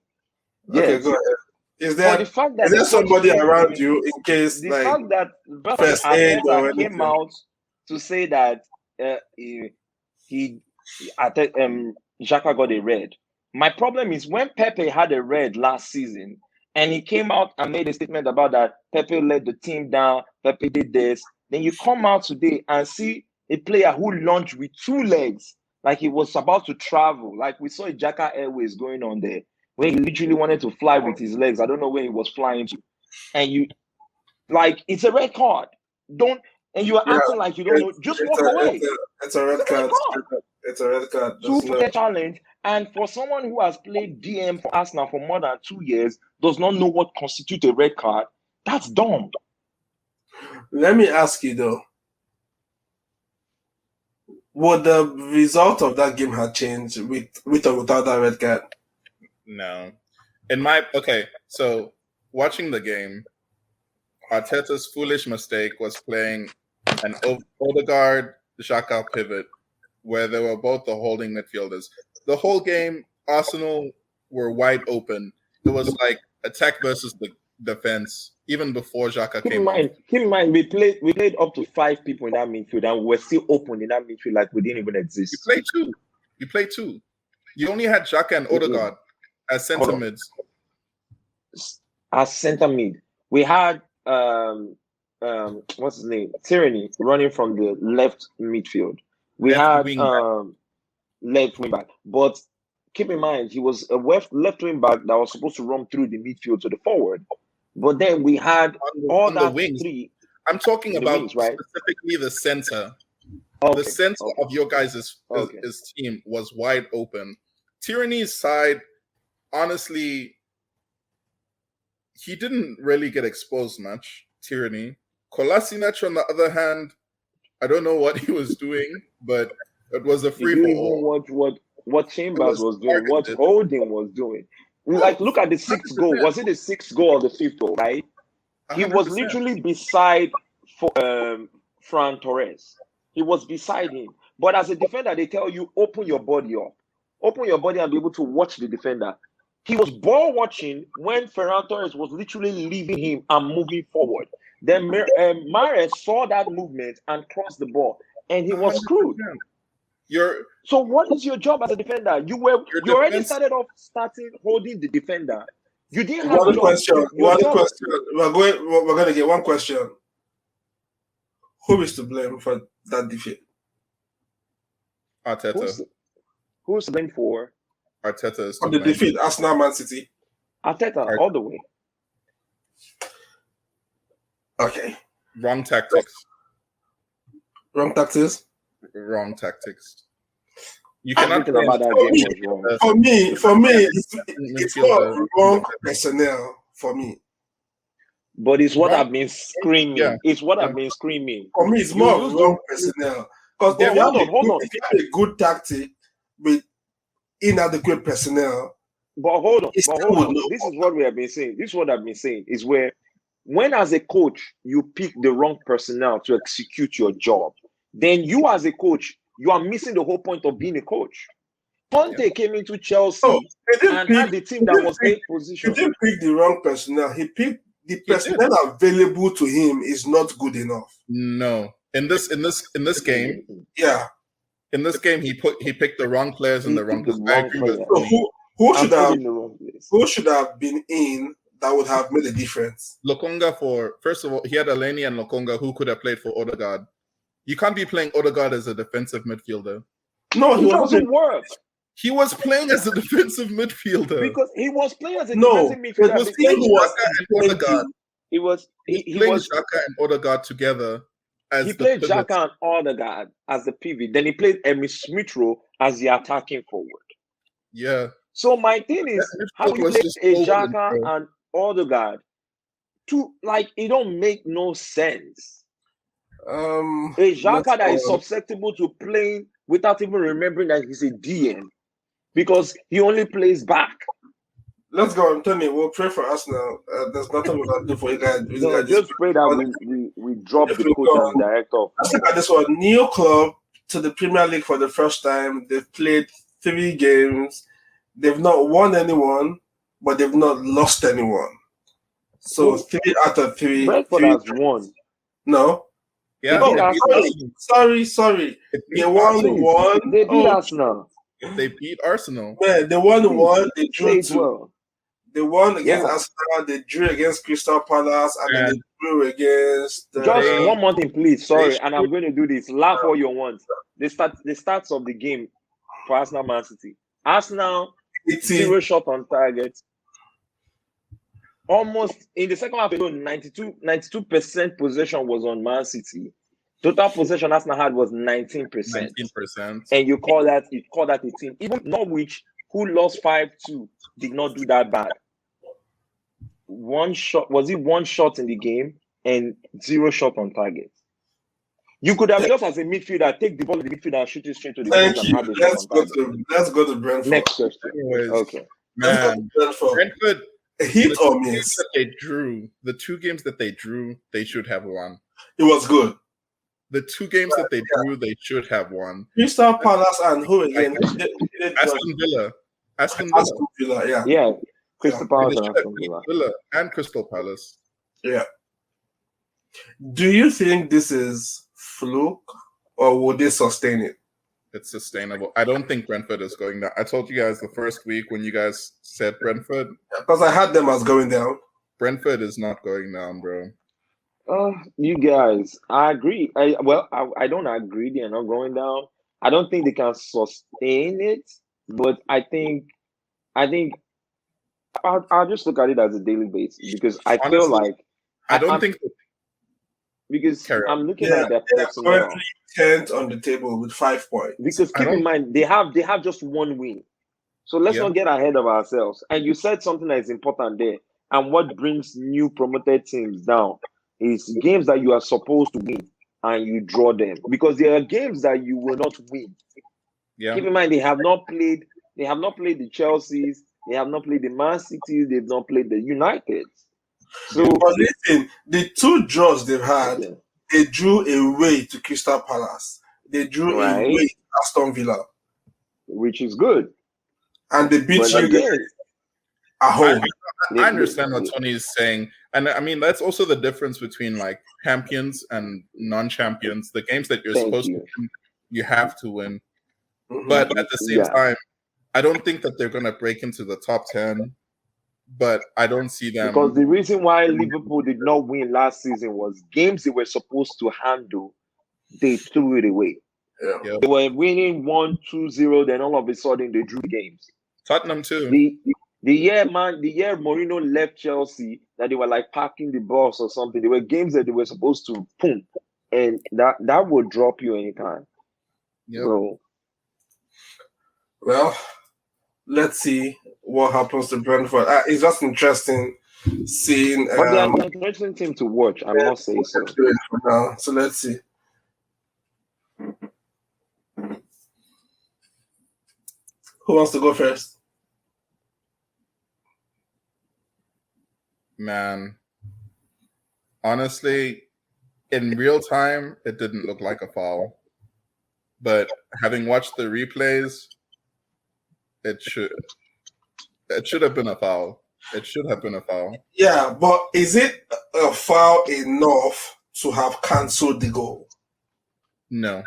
good. Okay, Yes. go ahead. Is For there the fact that the coach somebody came, around you in case the like fact that first aid or Arteta came anything? out to say that he Xhaka got a red. My problem is when Pepe had a red last season and he came out and made a statement about that Pepe let the team down, Pepe did this. Then you come out today and see a player who launched with 2 legs, like he was about to travel. Like we saw a Xhaka Airways going on there, where he literally wanted to fly with his legs. I don't know where he was flying to. And you like it's a red card. Don't and you are Yeah, acting like you don't know. Just walk away. it's a red It's a red card. card. It's a red card. Two There's no. player challenge, and for someone who has played DM for Arsenal for more than 2 years, does not know what constitutes a red card. That's dumb. Let me ask you though. Would the result of that game have changed with or without that red card? No. So watching the game, Arteta's foolish mistake was playing an Odegaard Xhaka pivot where they were both the holding midfielders. The whole game, Arsenal were wide open. It was like attack versus the defense, even before Xhaka came on. Keep in mind, we played up to 5 people in that midfield, and we're still open in that midfield like we didn't even exist. You played two. You only had Xhaka and Odegaard as centre mids. As centre mid, we had what's his name? Tyranny running from the left midfield. We had left wing back. But keep in mind, he was a left wing back that was supposed to run through the midfield to the forward. But then we had all that wings. 3. I'm talking about wings, right? Specifically the center. Okay. The center of your guys' team was wide open. Tyranny's side, honestly, he didn't really get exposed much. Tyranny. Kolasinac, on the other hand, I don't know what he was doing, but it was a free for all. Watch what Chambers was doing, what Holding was doing. Like, look at the 6th goal. Was it the 6th goal or the 5th goal, right? 100%. He was literally beside Fran Torres. He was beside him. But as a defender, they tell you, open your body up. Open your body and be able to watch the defender. He was ball watching when Ferran Torres was literally leaving him and moving forward. Then Mahrez saw that movement and crossed the ball, and he was screwed. So what is your job as a defender? You already started off holding the defender. You didn't have one question. We're going to get one question. Who is to blame for that defeat? Arteta. Who's to blame for? Arteta is for the defeat, Arsenal, Man City. Arteta, all the way. Okay. Wrong tactics. Wrong tactics. Wrong tactics. You cannot play about that game was wrong. For me, it's not wrong personnel for me. But it's what I've been screaming. Yeah. It's what I've been screaming. For me, it's more wrong personnel. Because if you have a good tactic with inadequate personnel. But hold on. This is what we have been saying. This is what I've been saying is when as a coach, you pick the wrong personnel to execute your job, then you as a coach, you are missing the whole point of being a coach. Conte came into Chelsea and had the team that was 8th position. He didn't pick the wrong personnel. He picked the personnel available to him is not good enough. No. In this game, yeah. In this game, he picked the wrong players and the wrong players. So who should have been in that would have made a difference? Lokonga first of all, he had Eleni and Lokonga who could have played for Odegaard. You can't be playing Odegaard as a defensive midfielder. No, he doesn't work. He was playing as a defensive midfielder. Because he was playing as a defensive midfielder. He was playing Xhaka and Odegaard together. He played Xhaka and Odegaard as the pivot. Then he played Emil Smith-Rowe as the attacking forward. Yeah. So my thing is, how you play a Xhaka and Odegaard it don't make no sense. A Xhaka that is susceptible to playing without even remembering that he's a DM because he only plays back. Let's go, Tony. We'll pray for us now. There's nothing we can do for you guys. Just pray that we drop the coach and director. Let's look at this one. New club, to the Premier League for the first time. They've played 3 games. They've not won anyone, but they've not lost anyone. So 3 out of 3. Brentford has won. No. Yeah, They beat they beat Arsenal. Sorry. They They beat won Arsenal. one. They beat Arsenal. They beat Arsenal. Man, they won one. They drew Played 2. well. They won against Yeah. Arsenal. They drew against Crystal Palace, and then they drew against. Just one more thing, please. Sorry, they- and I'm going to do this. Laugh all you want. The starts of the game for Arsenal Man City. Arsenal 0 shot on target. Almost in the second half alone, 92% possession was on Man City. Total possession Arsenal had was 19%. 19%. And you call that a team. Even Norwich, who lost 5-2, did not do that bad. One shot in the game and 0 shot on target. You could have just as a midfielder take the ball in the midfield and shoot it straight to the Thank post you. and have a shot on target. Let's go to Brentford. Next question. Anyways, Okay. man, Brentford, Hit or miss? The 2 games that they drew, they should have won. It was good. The 2 games that they drew, they should have won. Crystal Palace and who again? Aston Villa. Yeah. Yeah. Crystal Palace and They should have Aston beat Villa. Villa and Crystal Palace. Yeah. Do you think this is fluke, or will they sustain it? It's sustainable. I don't think Brentford is going down. I told you guys the first week when you guys said Brentford. Because I had them as going down. Brentford is not going down, bro. You guys, I agree. I don't agree they're not going down. I don't think they can sustain it, but I think I'll just look at it as a daily basis because I feel Honestly, like I don't think because Carry I'm looking at their personnel. Currently 10th on the table with 5 points. Because keep in mind they have just one win. So let's not get ahead of ourselves. And you said something that is important there. And what brings new promoted teams down is games that you are supposed to win and you draw them. Because there are games that you will not win. Yeah. Keep in mind they have not played the Chelseas, they have not played the Man City, they've not played the United. So but listen, the 2 draws they've had, they drew away to Crystal Palace. They drew away to Aston Villa. Which is good. And they beat you guys at home. I understand what Tony is saying. And I mean, that's also the difference between like champions and non-champions. The games that you're supposed to win, you have to win. Mm-hmm. But at the same time, I don't think that they're going to break into the top 10. But I don't see them. Because the reason why Liverpool did not win last season was games they were supposed to handle, they threw it away. Yeah. They were winning 1-2-0, then all of a sudden they drew games. Tottenham too. The year Mourinho left Chelsea, that they were like parking the bus or something. There were games that they were supposed to boom, and that would drop you anytime. Yep. So, well, let's see what happens to Brentford. It's just interesting seeing. But they're an interesting team to watch. I must say so. So let's see. Who wants to go first? Man, honestly, in real time, it didn't look like a foul. But having watched the replays, it should have been a foul. It should have been a foul. Yeah, but is it a foul enough to have cancelled the goal? No.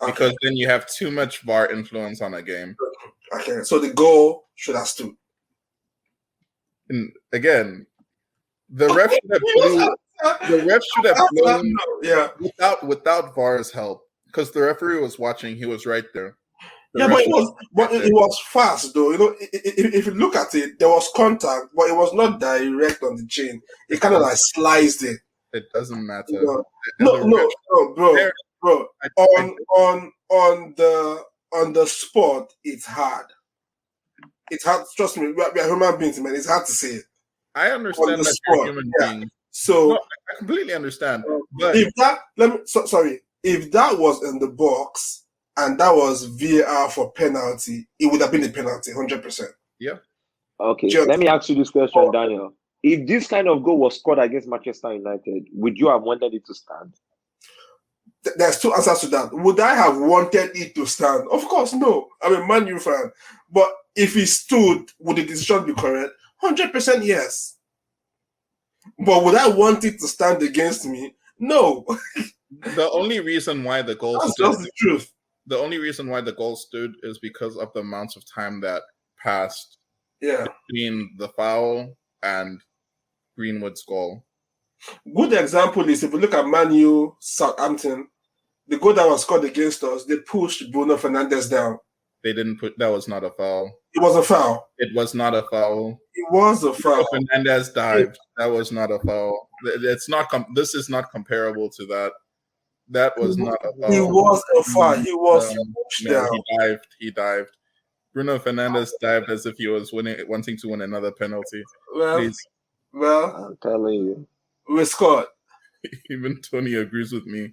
Okay. Because then you have too much VAR influence on a game. Okay, so the goal should have stood. And again, the ref should have blown without VAR's help. Because the referee was watching, he was right there. But it was fast though. You know, if you look at it, there was contact, but it was not direct on the chain. It kind of like sliced it. It doesn't matter. You know? Bro. On the spot, it's hard. It's hard. Trust me, we are human beings, man. It's hard to say it. I understand that you're human beings. So I completely understand. But if that was in the box and that was VAR for penalty, it would have been a penalty, 100%. Yeah. Okay. Let me ask you this question, Daniel. If this kind of goal was scored against Manchester United, would you have wanted it to stand? there's two answers to that. Would I have wanted it to stand? Of course, no. I'm a Man U fan. But if he stood, would the decision be correct? 100% yes. But would I want it to stand against me? No. The only reason why the goal That's stood, just the truth. the only reason why the goal stood is because of the amount of time that passed between the foul and Greenwood's goal. Good example is if you look at Man U, Southampton, the goal that was scored against us, they pushed Bruno Fernandes down. They didn't put. That was not a foul. It was a foul. It was not a foul. It was a foul. Fernandes dived. That was not a foul. It's not. This is not comparable to that. That was not a foul. He was a foul. He was pushed down. He dived. Bruno Fernandes dived as if he was wanting to win another penalty. Well, I'm telling you, we scored. Even Tony agrees with me.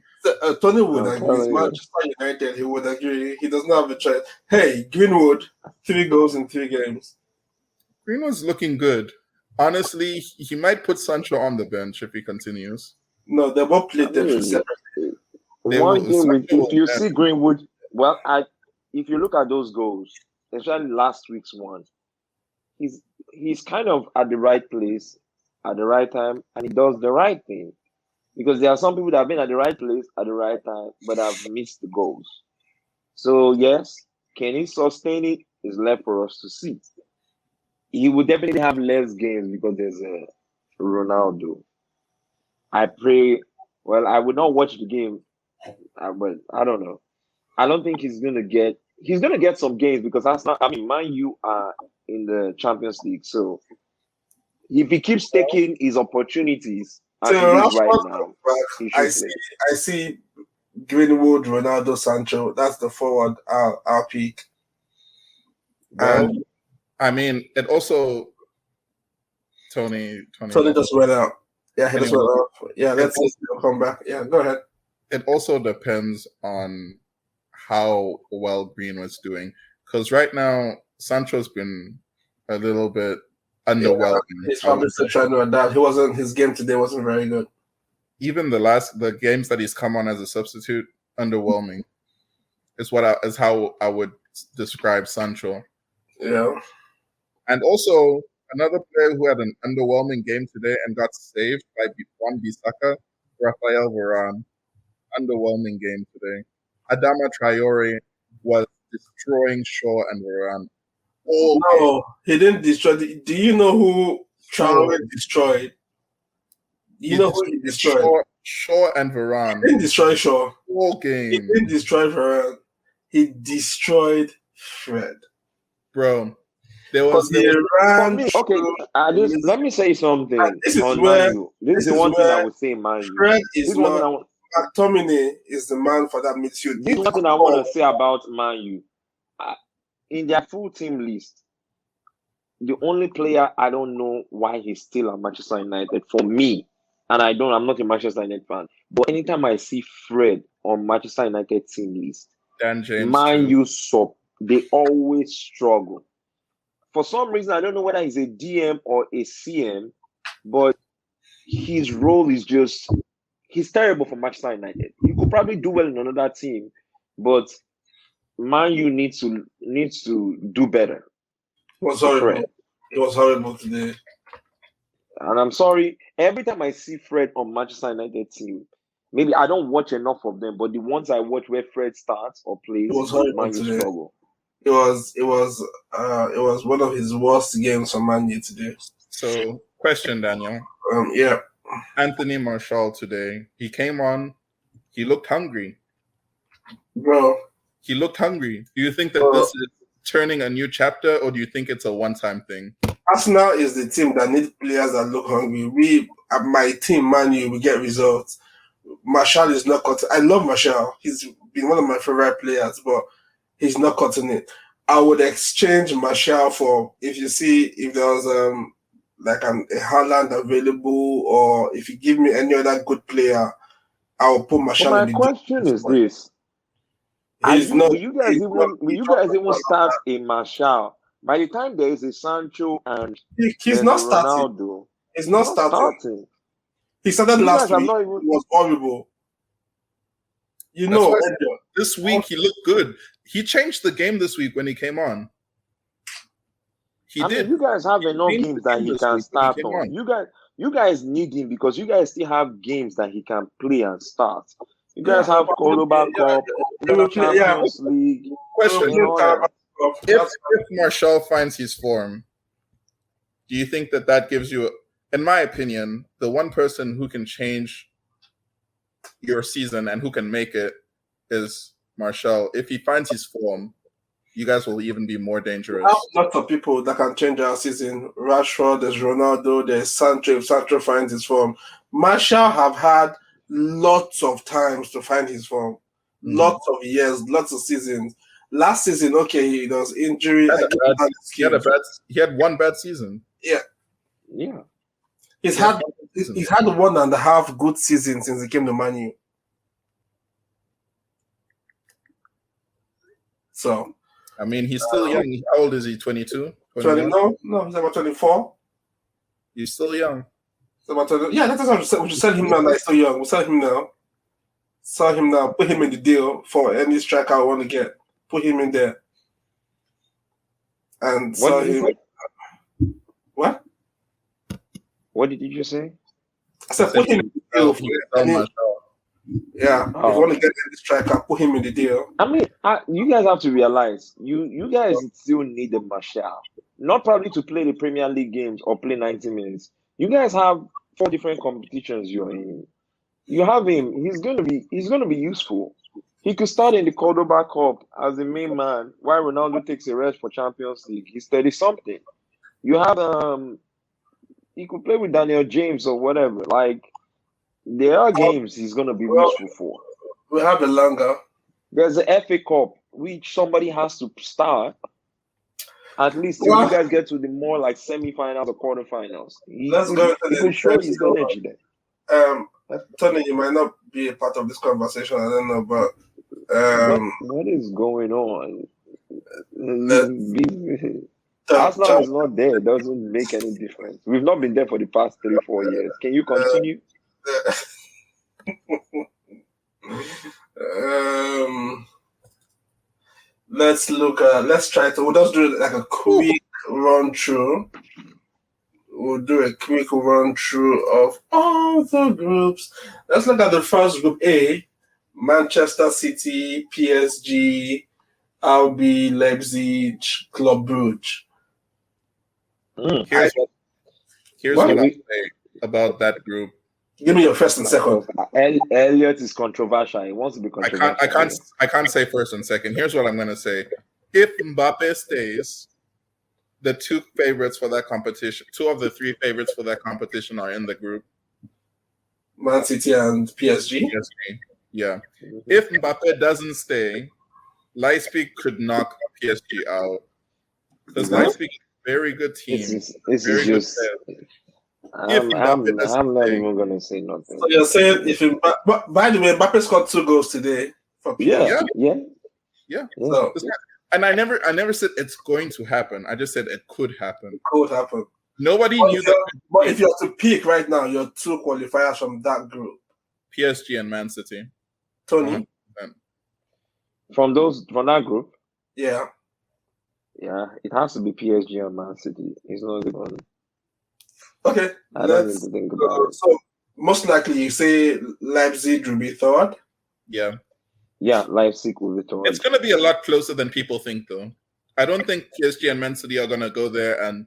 Tony would agree. Manchester United, he would agree. He does not have a choice. Hey, Greenwood, 3 goals in 3 games. Greenwood's looking good. Honestly, he might put Sancho on the bench if he continues. No, they both played them separately. If you see Greenwood, if you look at those goals, especially last week's one, he's kind of at the right place at the right time, and he does the right thing. Because there are some people that have been at the right place at the right time, but have missed the goals. So yes, can he sustain it? Is left for us to see. He will definitely have less games because there's a Ronaldo. I pray. Well, I would not watch the game, but I don't know. I don't think he's gonna get. He's gonna get some games because that's not. I mean, Man U are in the Champions League, so if he keeps taking his opportunities. So right now, I see Greenwood, Ronaldo, Sancho. That's the forward I'll pick. Well, I mean, it also Tony just went out. Yeah, he just went out. Yeah, let's see he'll come back. Yeah, go ahead. It also depends on how well Greenwood's doing, because right now Sancho's been a little bit underwhelming. He's probably still trying to adapt. His game today wasn't very good. Even the games that he's come on as a substitute, underwhelming. Is how I would describe Sancho. Yeah. And also another player who had an underwhelming game today and got saved by Wan-Bissaka, Rafael Varane. Underwhelming game today. Adama Traore was destroying Shaw and Varane. No, he didn't destroy. Do you know who Traore destroyed? You know who he destroyed? Shaw and Varane. He didn't destroy Shaw. Whole game. He didn't destroy Varane. He destroyed Fred. Bro, there was let me say something. This is where this is one thing I would say, man. Fred is not. McTominay is the man for that midfield. This is one thing I want to say about Man U. In their full team list, the only player I don't know why he's still at Manchester United for me, and I'm not a Manchester United fan, but anytime I see Fred on Manchester United team list, Dan James, Man U they always struggle. For some reason, I don't know whether he's a DM or a CM, but his role is he's terrible for Manchester United. He could probably do well in another team, but Man U needs to do better. It was horrible. It was horrible today. And I'm sorry, every time I see Fred on Manchester United team, maybe I don't watch enough of them, but the ones I watch where Fred starts or plays, it was horrible Man U today. struggle. It was one of his worst games for Man U today. So, question, Daniel. Yeah. Anthony Martial today, he came on, he looked hungry. Bro. He looked hungry. Do you think that this is turning a new chapter, or do you think it's a one-time thing? Arsenal is the team that needs players that look hungry. We, at my team, Man U, we get results. Martial is not cutting. I love Martial. He's been one of my favorite players, but he's not cutting it. I would exchange Martial for, if there was a Haaland available, or if you give me any other good player, I will put Martial. My question is this. Will you guys even start a Martial? By the time there is a Sancho and he's not Ronaldo, starting. He's not starting. He started last week. It was horrible. You That's know, why Elliot, this week he looked good. He changed the game this week when he came on. He I did. mean, you guys have enough changed games the that game he this can week when he start came on. on. You guys need him because you guys still have games that he can play and start. You yeah, guys have Coloba Cup, he will play. Yeah, Champions League, he will Question: play and all Carabao that. Cup. If Martial finds his form, do you think that gives you, in my opinion, the one person who can change your season and who can make it is Martial. If he finds his form, you guys will even be more dangerous. We have lots of people that can change our season. Rashford, there's Ronaldo, there's Sancho. If Sancho finds his form, Martial have had lots of times to find his form, lots of years, lots of seasons. Last season, okay, there was injury. He had one bad season. Yeah, Yeah. he's had 1.5 good seasons since he came to Man U. So, I mean, he's still young. How old is he? 22? 20? No, he's about 24. He's still young. Yeah, that's what we said. We should sell him now. He's so young. We'll sell him now. Sell him now. Put him in the deal for any striker I want to get. Put him in there. And sell him. What? What did you just say? I said put him in the deal. Yeah, if you want to get any striker, put him in the deal. I mean, you guys have to realize, you guys still need the Martial. Not probably to play the Premier League games or play 90 minutes. You guys have 4 different competitions you're in. You have him. He's gonna be useful. He could start in the Cordoba Cup as the main man, while Ronaldo takes a rest for Champions League. He's 30 something. You have he could play with Daniel James or whatever. Like, there are games he's gonna be useful for. We have a longer. There's the FA Cup, which somebody has to start. At least till you guys get to the more like semi-finals or quarterfinals. Let's go into the show his energy there. Tony, you might not be a part of this conversation. I don't know, but what is going on? Arsenal is not there. It doesn't make any difference. We've not been there for the past 3-4 years. Can you continue? Let's look at. We'll just do like a quick run through. We'll do a quick run through of all the groups. Let's look at the first group A: Manchester City, PSG, RB Leipzig, Club Brugge. Here's what I say about that group. Give me your first and second. Elliot is controversial. He wants to be controversial. I can't say first and second. Here's what I'm going to say. If Mbappe stays, the 2 favorites for that competition, 2 of the 3 favorites for that competition are in the group. Man City and PSG? Yeah. If Mbappe doesn't stay, Leipzig could knock PSG out. Because Leipzig is a very good team. I'm not even going to say nothing. So you're saying by the way, Mbappe scored 2 goals today for PSG. Yeah. So, and I never said it's going to happen. I just said it could happen. It could happen. Nobody knew that. But if you have to pick right now, your 2 qualifiers from that group: PSG and Man City. Tony, from that group, yeah, it has to be PSG and Man City. It's not the one. Okay, I don't need to think about it. So most likely, you say Leipzig will be third. Yeah, Leipzig will be third. It's going to be a lot closer than people think, though. I don't think PSG and Man City are going to go there and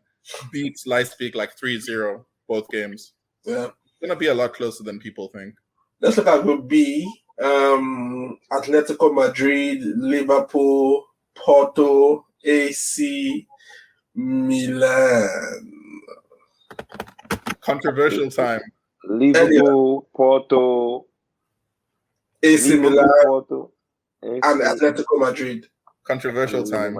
beat Leipzig like 3-0 both games. Yeah, it's going to be a lot closer than people think. Let's look at Group B. Atletico Madrid, Liverpool, Porto, AC Milan. Controversial time. Liverpool, Porto, AC Milan, Porto, and Atletico Madrid. Controversial time.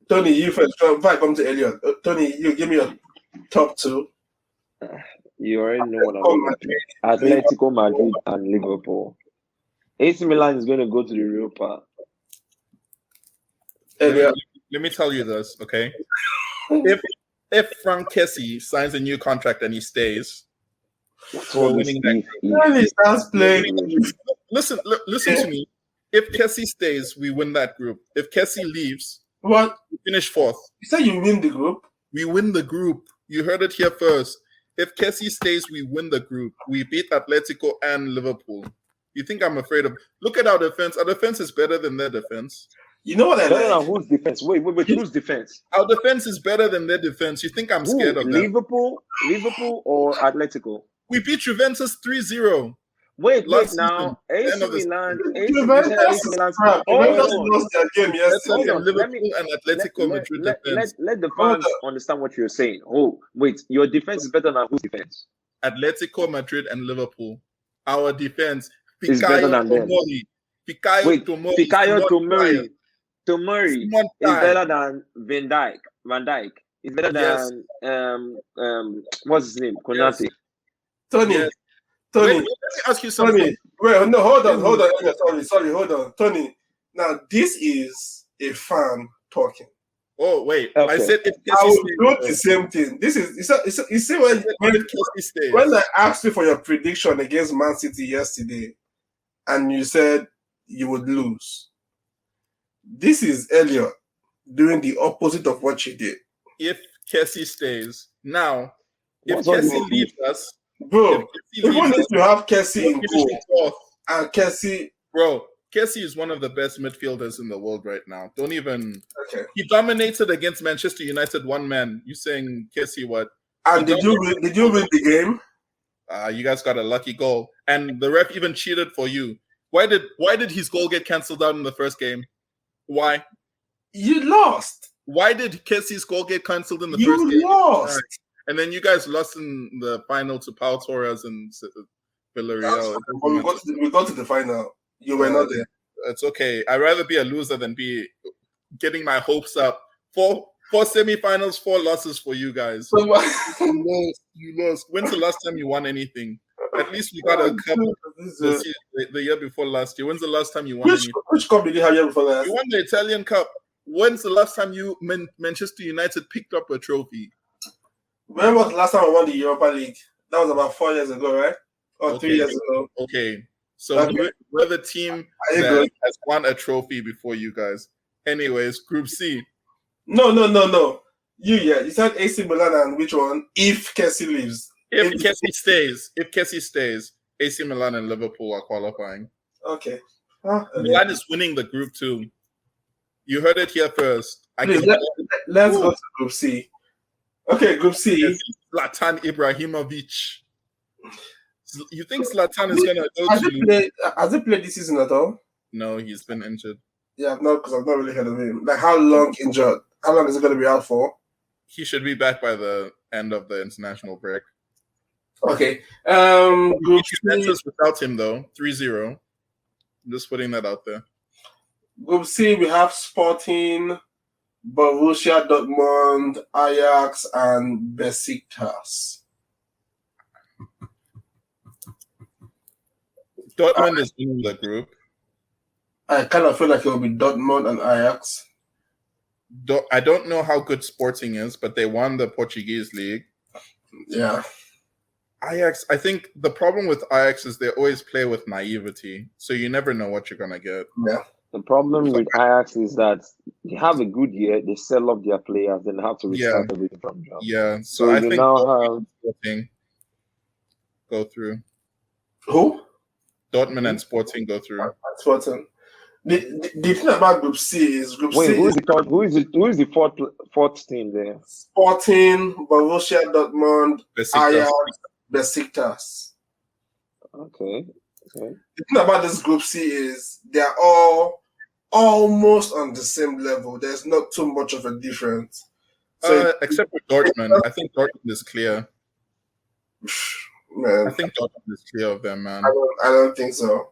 Tony, you first. Before I come to Elliot, Tony, you give me your top 2. You already know what I'm going to do. Atletico Madrid and Liverpool. AC Milan is going to go to the Europa. Let me tell you this, okay? If Frank Kessie signs a new contract and he stays, What's We're all this winning that if? When he starts playing, Listen to me. If Kessie stays, we win that group. If Kessie leaves, what? we finish fourth. You said you win the group? We win the group. You heard it here first. If Kessie stays, we win the group. We beat Atletico and Liverpool. You think I'm afraid of? Look at our defense. Our defense is better than their defense. You know what I Better like? than whose defense? Wait, whose defense? Our defense is better than their defense. You think I'm scared of them? Liverpool or Atletico? We beat Juventus 3-0. Wait Last now. AC end of the Milan. Juventus is crap. Juventus lost their game Better yesterday. than Liverpool and Atletico Madrid defense. Let the fans understand what you're saying. Oh, wait, your defense is better than whose defense? Atletico Madrid and Liverpool. Our defense Is better than them. Fikayo Tomori. Tomori Simon is Tai. better than Van Dijk. Is better than what's his name? Konate. Tony, Yes. Tony, Wait, let me ask you something. Tony. Wait, no, hold on. Sorry, hold on. Tony, now this is a fan talking. Oh wait, Okay. I said if I Kessie will stays. do the same thing. This is you see when If Kessie stays. when I asked you for your prediction against Man City yesterday, and you said you would lose. This is Elliot doing the opposite of what you did. If Kessie stays. Now, if What's all Kessie this? leaves us, Bro, if Kessie even leaves if you have Kessie we're in finishing goal fourth. and Kessie, Bro, Kessie is one of the best midfielders in the world right now. Don't even. okay. He dominated against Manchester United one man. You saying Kessie what? And did you win the game? You guys got a lucky goal, and the ref even cheated for you. Why did his goal get cancelled out in the first game? Why? You lost. Why did Kessie's goal get cancelled in the You first game? lost. And then you guys lost in the final to Pau Torres and Villarreal. But we got to the final. You were not there. It's okay. I'd rather be a loser than be getting my hopes up. Four semifinals, 4 losses for you guys. So, You lost. When's the last time you won anything? At least we got a cup the year before last year. When's the last time you won anything? which cup did you have here before last? You won the Italian Cup. When's the last time you Manchester United picked up a trophy? When was the last time I won the Europa League? That was about 4 years ago, right? Or 3 years ago. Okay. So Okay. we're the team Are you that good? has won a trophy before you guys. Anyways, Group C. No. You said AC Milan and which one? If Kessie leaves. If Kessie stays, AC Milan and Liverpool are qualifying. Okay. Milan is winning the group too. You heard it here first. Please, let's go to Group C. Okay, Group C. Zlatan Ibrahimovic. You think Zlatan is gonna go Has to? he played this season at all? No, he's been injured. Yeah, because I've not really heard of him. Like, how long injured? How long is he going to be out for? He should be back by the end of the international break. Okay. Group C. Juventus without him though, 3-0. I'm just putting that out there. Group C, we have Sporting, Borussia Dortmund, Ajax, and Besiktas. Dortmund is winning the group. I kind of feel like it will be Dortmund and Ajax. I don't know how good Sporting is, but they won the Portuguese league. Yeah. Ajax, I think the problem with Ajax is they always play with naivety, so you never know what you're gonna get. Yeah. The problem with Ajax is that they have a good year, they sell off their players, then they have to restart everything from jump. Yeah, So I you think now Dortmund and Sporting go through. Who? Dortmund and Sporting go through. Sporting. The thing about Group C is Group Wait, C who is is the fourth team there? Sporting, Borussia Dortmund, Ajax, Besiktas. Okay. The thing about this Group C is they're all almost on the same level. There's not too much of a difference. So Except for Dortmund. I think Dortmund is clear. man, I think Dortmund is clear of them, man. I don't think so.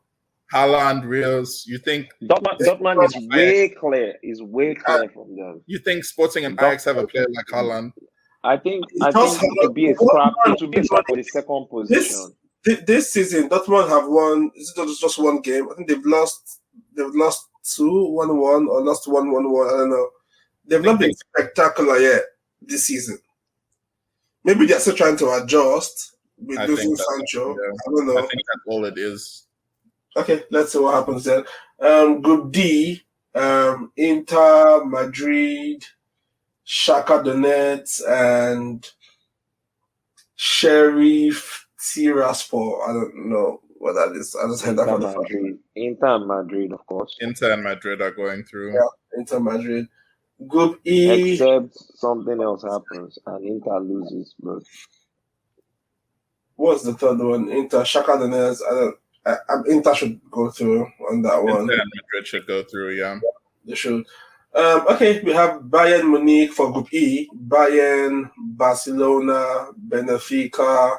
Haaland, Reels. You think Dortmund is way clear. Is way clear from them. You think Sporting and Ajax have a player like Haaland? I think it would be a scrap. It would be a scrap for the second position. This season, Dortmund have won. Is it just one game? I think they've lost 2-1-1 or lost 1-1-1. I don't know. They've not been spectacular yet this season. Maybe they're still trying to adjust, with I losing think that, Sancho. yeah, I don't I know. think that's all it is. Okay, let's see what happens then. Group D, Inter, Madrid, Shakhtar Donetsk, and Sheriff Tiraspol. I don't know what that is. I just heard that Inter for the first Madrid. Inter Madrid, of course. Inter and Madrid are going through. time. Inter Madrid. Group E. Except something else happens and Inter loses. But What's the third one? Inter, Shakhtar Donetsk. Inter should go through on that one. Inter and Madrid should go through, yeah. They should. Okay, we have Bayern Munich for Group E, Bayern, Barcelona, Benfica,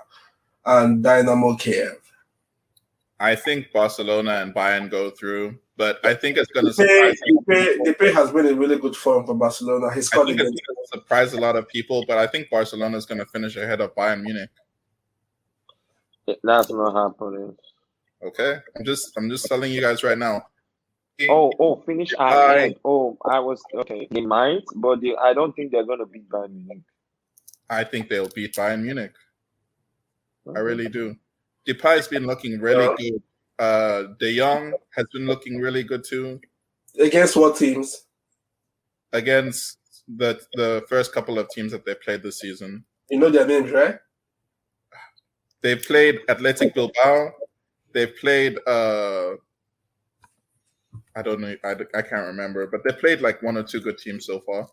and Dynamo Kiev. I think Barcelona and Bayern go through, but I think it's going to surprise Depay has been in really good form for Barcelona. He's I scored think it's against. going to surprise a lot of people, but I think Barcelona is going to finish ahead of Bayern Munich. that's not happening. Okay, I'm just telling you guys right now. Finish ahead. I was okay. They might, but I don't think they're gonna beat Bayern Munich. I think they'll beat Bayern Munich. I really do. Depay has been looking really good. De Jong has been looking really good too. Against what teams? Against the first couple of teams that they played this season. You know their names, right? They've played Athletic Bilbao. They've played I don't know. I can't remember, but they played like one or two good teams so far.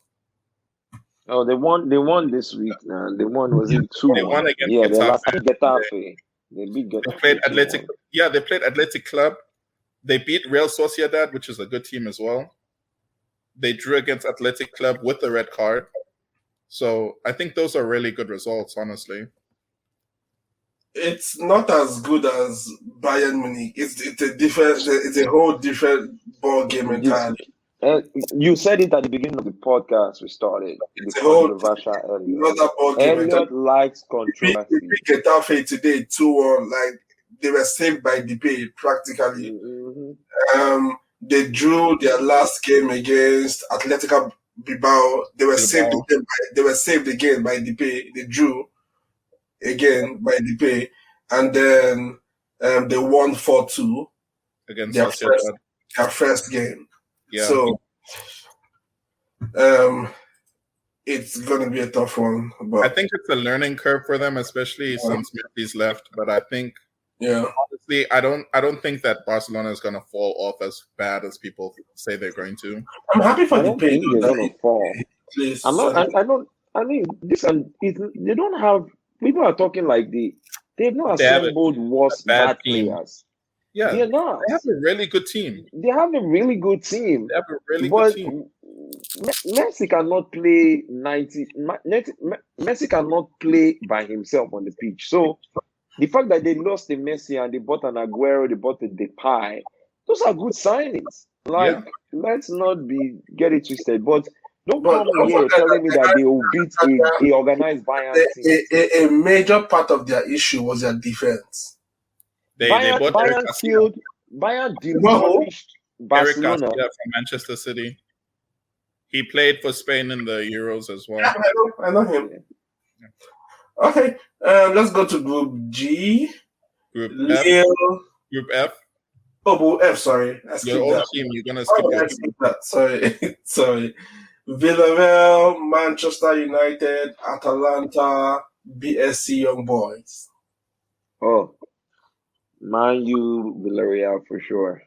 Oh, they won this week. They won. Was it 2-1? They won against yeah, they Getafe. lost Getafe. They beat Getafe. They played Athletic. 2-1. Yeah, they played Athletic Club. They beat Real Sociedad, which is a good team as well. They drew against Athletic Club with the red card. So I think those are really good results, honestly. It's not as good as Bayern Munich. It's a different. It's a whole different ball game entirely. You said it at the beginning of the podcast we started. It's The a whole controversial Elliot. Another ball game Elliot entirely. likes They controversy. beat Getafe today 2-1. Like they were saved by Depay practically. Mm-hmm. They drew their last game against Atletico Bilbao. They were saved again. They were saved again by Depay. They drew again by Depay, and then they won 4-2 Against their Sociedad. first game. Yeah. So it's gonna be a tough one. But I think it's a learning curve for them, especially since Messi's left. But I think, honestly, I don't think that Barcelona is going to fall off as bad as people say they're going to. I'm happy for I don't Depay. think they're gonna fall. Please, I'm not. I don't. I mean, they don't have. People are talking like they've not assembled worse bad players. Yeah, they're not. They have a really good team. They have a really good team. They have a really good team. Messi cannot play 90. Messi cannot play by himself on the pitch. So the fact that they lost the Messi and they bought an Aguero, they bought a Depay, those are good signings. Like, let's not get it twisted. But don't come here telling me that they will beat a organized Bayern team. A major part of their issue was their defense. Bayern demolished Barcelona. Eric Garcia from Manchester City. He played for Spain in the Euros as well. Yeah, I know him. Yeah. Okay, let's go to Group G. Group Lille. F. Group F. Oh, Group F. Sorry, your own team. You're gonna skip that. Sorry, sorry. Villarreal, Manchester United, Atalanta, BSC Young Boys. Oh, Man U, Villarreal for sure.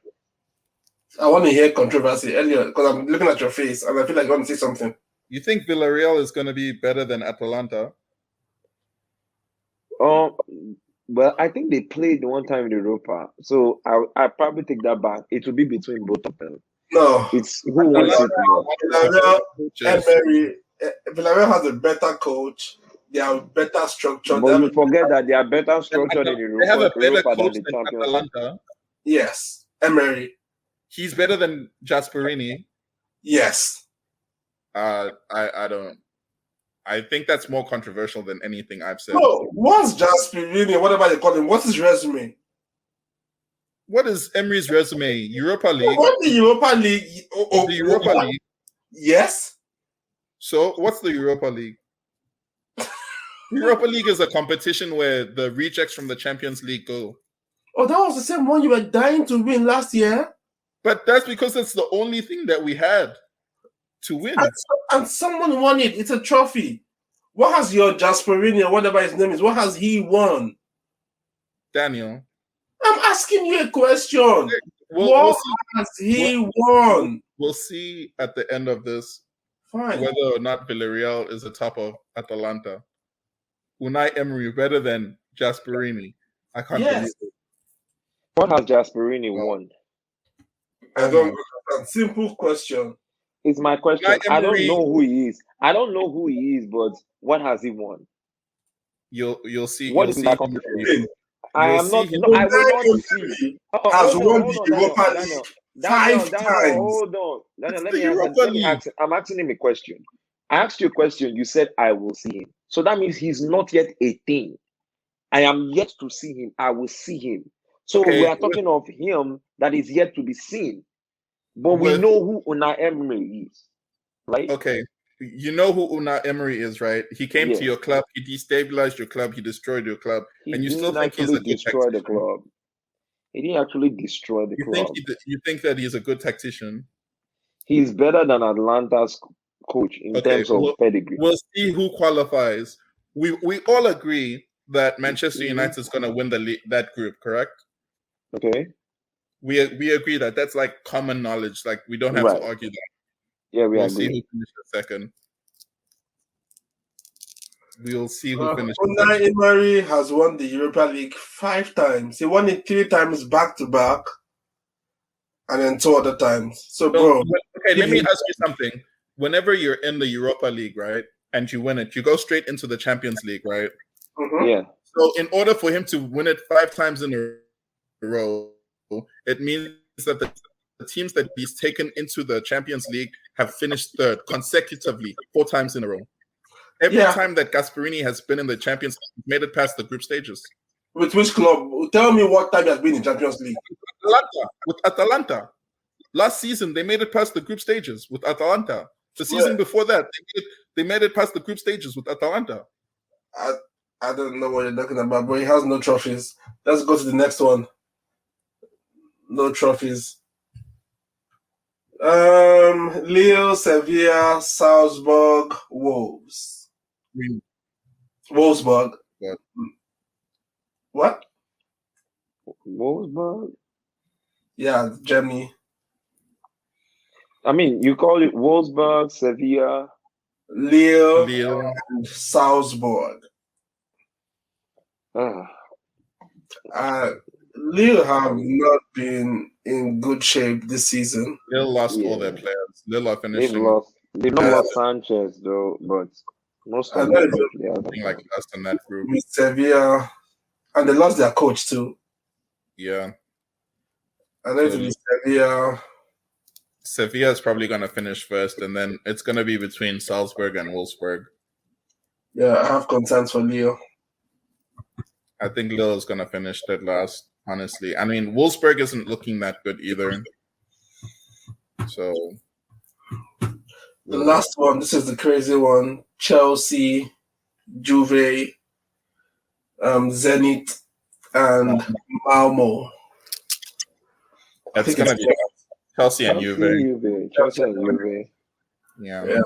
I want to hear controversy, Elliot, because I'm looking at your face and I feel like I want to say something. You think Villarreal is going to be better than Atalanta? Well, I think they played one time in Europa, so I probably take that back. It will be between both of them. No, it's who wants it more. Villarreal has a better coach. They have better structure. But you forget that they are better structured in Europa. They have a better coach than than Atalanta. Yes, Emery. He's better than Gasperini. Yes. I don't. I think that's more controversial than anything I've said. No, what's Gasperini? Whatever they call him. What's his resume? What is Emery's resume? Europa League. What's the Europa League? The Europa League. Yes. So what's the Europa League? Europa League is a competition where the rejects from the Champions League go. Oh, that was the same one you were dying to win last year. But that's because it's the only thing that we had to win. And someone won it. It's a trophy. What has your Jasperini or whatever his name is, what has he won? Daniel. I'm asking you a question. What has he won? We'll see at the end of this Fine. whether or not Villarreal is atop of Atalanta. Unai Emery better than Jasperini. I can't believe it. What has Jasperini won? I don't understand. Simple question. It's my question. I don't know who he is. I don't know who he is, but what has he won? You'll see. What is that competition? I am not. No, I will not see. Has won the Europa League 5 times. Hold on. Daniel, let me ask. I'm asking him a question. I asked you a question. You said I will see him. So that means he's not yet a thing. I am yet to see him. I will see him. So we are talking of him that is yet to be seen. But we know who Unai Emery is, right? Okay. You know who Unai Emery is, right? He came to your club, he destabilized your club, he destroyed your club, and you still think he's a good destroy the club. He didn't actually destroy the club. You think that he's a good tactician? He's better than Atlanta's coach in terms of pedigree. We'll see who qualifies. We all agree that Manchester United is going to win that group, correct? Okay. We agree that that's like common knowledge. Like we don't have to argue that. Yeah, we'll see who finishes second. We'll see who finishes Unai Emery has won the Europa League 5 times. He won it 3 times back to back, and then 2 other times. So bro, okay, let me ask you something. Whenever you're in the Europa League, right, and you win it, you go straight into the Champions League, right? Mm-hmm. Yeah. So in order for him to win it 5 times in a row, it means that the teams that he's taken into the Champions League have finished third consecutively 4 times in a row. Every time that Gasperini has been in the Champions League, he's made it past the group stages. With which club? Tell me what time he has been in Champions League. With Atalanta. Last season, they made it past the group stages with Atalanta. The season before that, they made it past the group stages with Atalanta. I don't know what you're talking about, but he has no trophies. Let's go to the next one. No trophies. Lille, Sevilla, Salzburg, Wolves. Wolfsburg. Yeah. What? Wolfsburg? Yeah, Germany. I mean, you call it Wolfsburg, Sevilla, Lille. And Salzburg. Lille have not been in good shape this season. Lille lost all their players. Lille are finishing. They've not lost Sanchez though, but most of them like less than that group. With Sevilla, and they lost their coach too. Yeah. And then with Sevilla. Sevilla is probably going to finish first, and then it's going to be between Salzburg and Wolfsburg. Yeah, I have concerns for Lille. I think Lille is going to finish dead last, honestly. I mean, Wolfsburg isn't looking that good either. So. The last one, this is the crazy one. Chelsea, Juve, Zenit, and Malmo. That's going to be Chelsea and Juve. Chelsea and Juve. Yeah.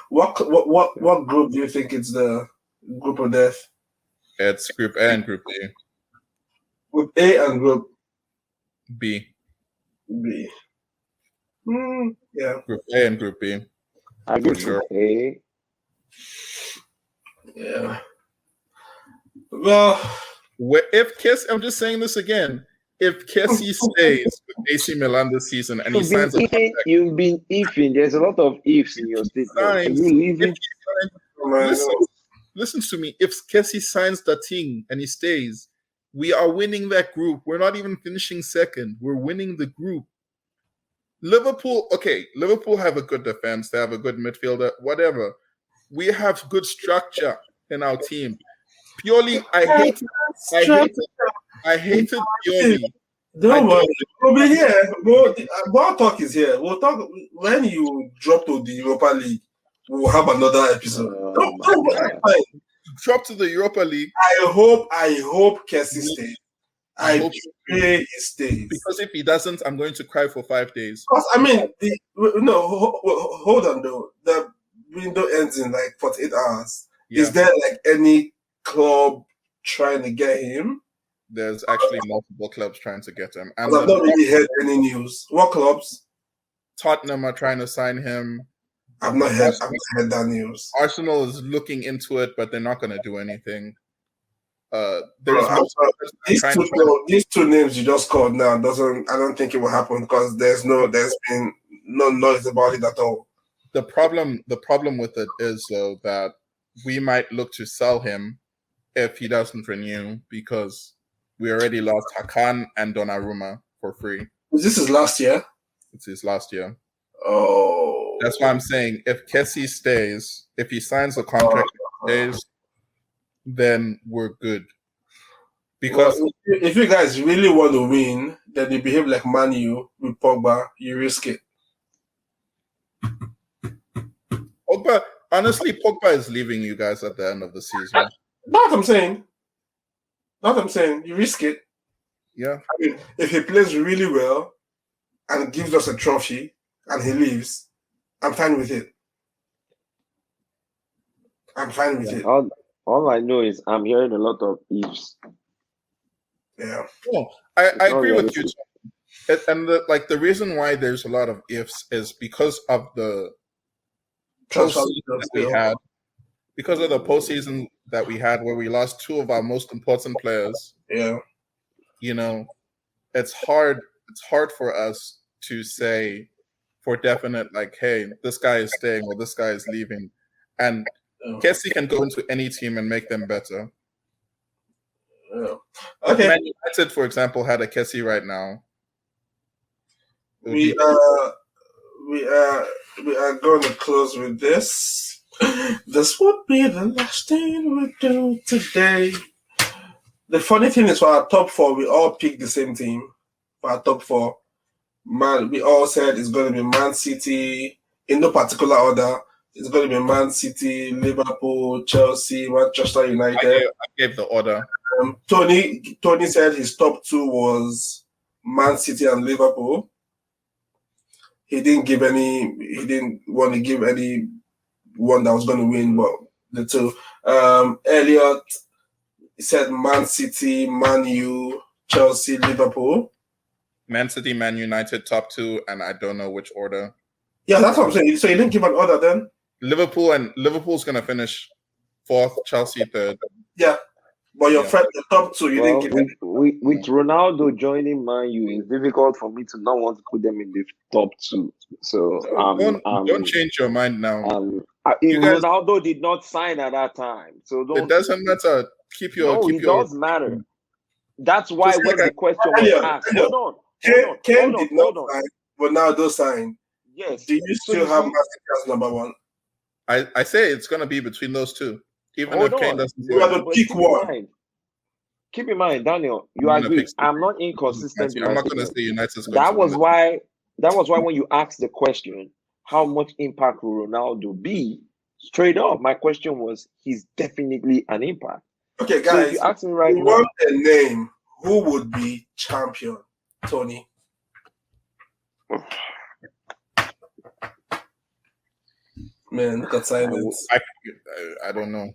What group do you think is the group of death? It's Group A and Group B. Group A and Group B. Yeah. Group A and Group B. I agree. Sure. A. Yeah. Well, if Kiss, I'm just saying this again. If Kessie stays with AC Milan this season and he signs a contract, you've been ifing. There's a lot of ifs in your statement. You leaving? Listen to me. If Kessie signs the team and he stays, we are winning that group. We're not even finishing second. We're winning the group. Liverpool have a good defense. They have a good midfielder, whatever. We have good structure in our team. Purely, I hated Purely. Don't worry. We'll be here. More talk is here. We'll talk when you drop to the Europa League. We'll have another episode. drop to the Europa League. I hope Kessie stays. I hope pray he stays. Because if he doesn't, I'm going to cry for 5 days. Because hold on though. The window ends in like 48 hours. Yeah. Is there like any club trying to get him? There's actually multiple clubs trying to get him. And I've not really heard any news. What clubs? Tottenham are trying to sign him. I've not heard that news. Arsenal is looking into it, but they're not going to do anything. These two names you just called now I don't think it will happen because there's been no noise about it at all. The problem with it is though that we might look to sell him if he doesn't renew because we already lost Hakan and Donnarumma for free. This is last year? It's his last year. Oh. That's why I'm saying if Kessie stays, if he signs a contract and stays, then we're good. Because if you guys really want to win, then you behave like Man U with Pogba, you risk it. Honestly, Pogba is leaving you guys at the end of the season. That's what I'm saying. You risk it. Yeah. I mean, if he plays really well and gives us a trophy and he leaves, I'm fine with it. All I know is I'm hearing a lot of ifs. Yeah. Oh, I agree with you. And the reason why there's a lot of ifs is because of the postseason that we had. Because of the postseason that we had where we lost two of our most important players. Yeah. It's hard for us to say for definite, like, hey, this guy is staying or this guy is leaving. And Kessie can go into any team and make them better. Yeah. Okay. Man United, for example, had a Kessie right now. We are going to close with this. This would be the last thing we do today. The funny thing is, for our top four, we all picked the same team. For our top four, we all said it's going to be Man City in no particular order. It's going to be Man City, Liverpool, Chelsea, Manchester United. I gave the order. Tony said his top two was Man City and Liverpool. He didn't want to give any one that was going to win, but the two. Elliot said Man City, Man U, Chelsea, Liverpool. Man City, Man United, top two, and I don't know which order. Yeah, that's what I'm saying. So you didn't give an order then? Liverpool's going to finish fourth, Chelsea third. Yeah. But your top two, you didn't give it. With Ronaldo joining Man U, it's difficult for me to not want to put them in the top two. So don't change your mind now. Ronaldo did not sign at that time, so it doesn't matter. It does matter. That's why when the question was asked, hold on. Ken did not sign, Ronaldo signed. Yes. Do you still have Man City as number one? I say it's going to be between those two. Even if Kane doesn't, you have to pick one. Keep in mind, Daniel, you agree. I'm not inconsistent. I'm not going to say United. That was why when you asked the question, how much impact will Ronaldo be? Straight up, my question was, he's definitely an impact. Okay, guys, so if you ask me right now, want a name, who would be champion? Tony. Man, look at silence. I don't know.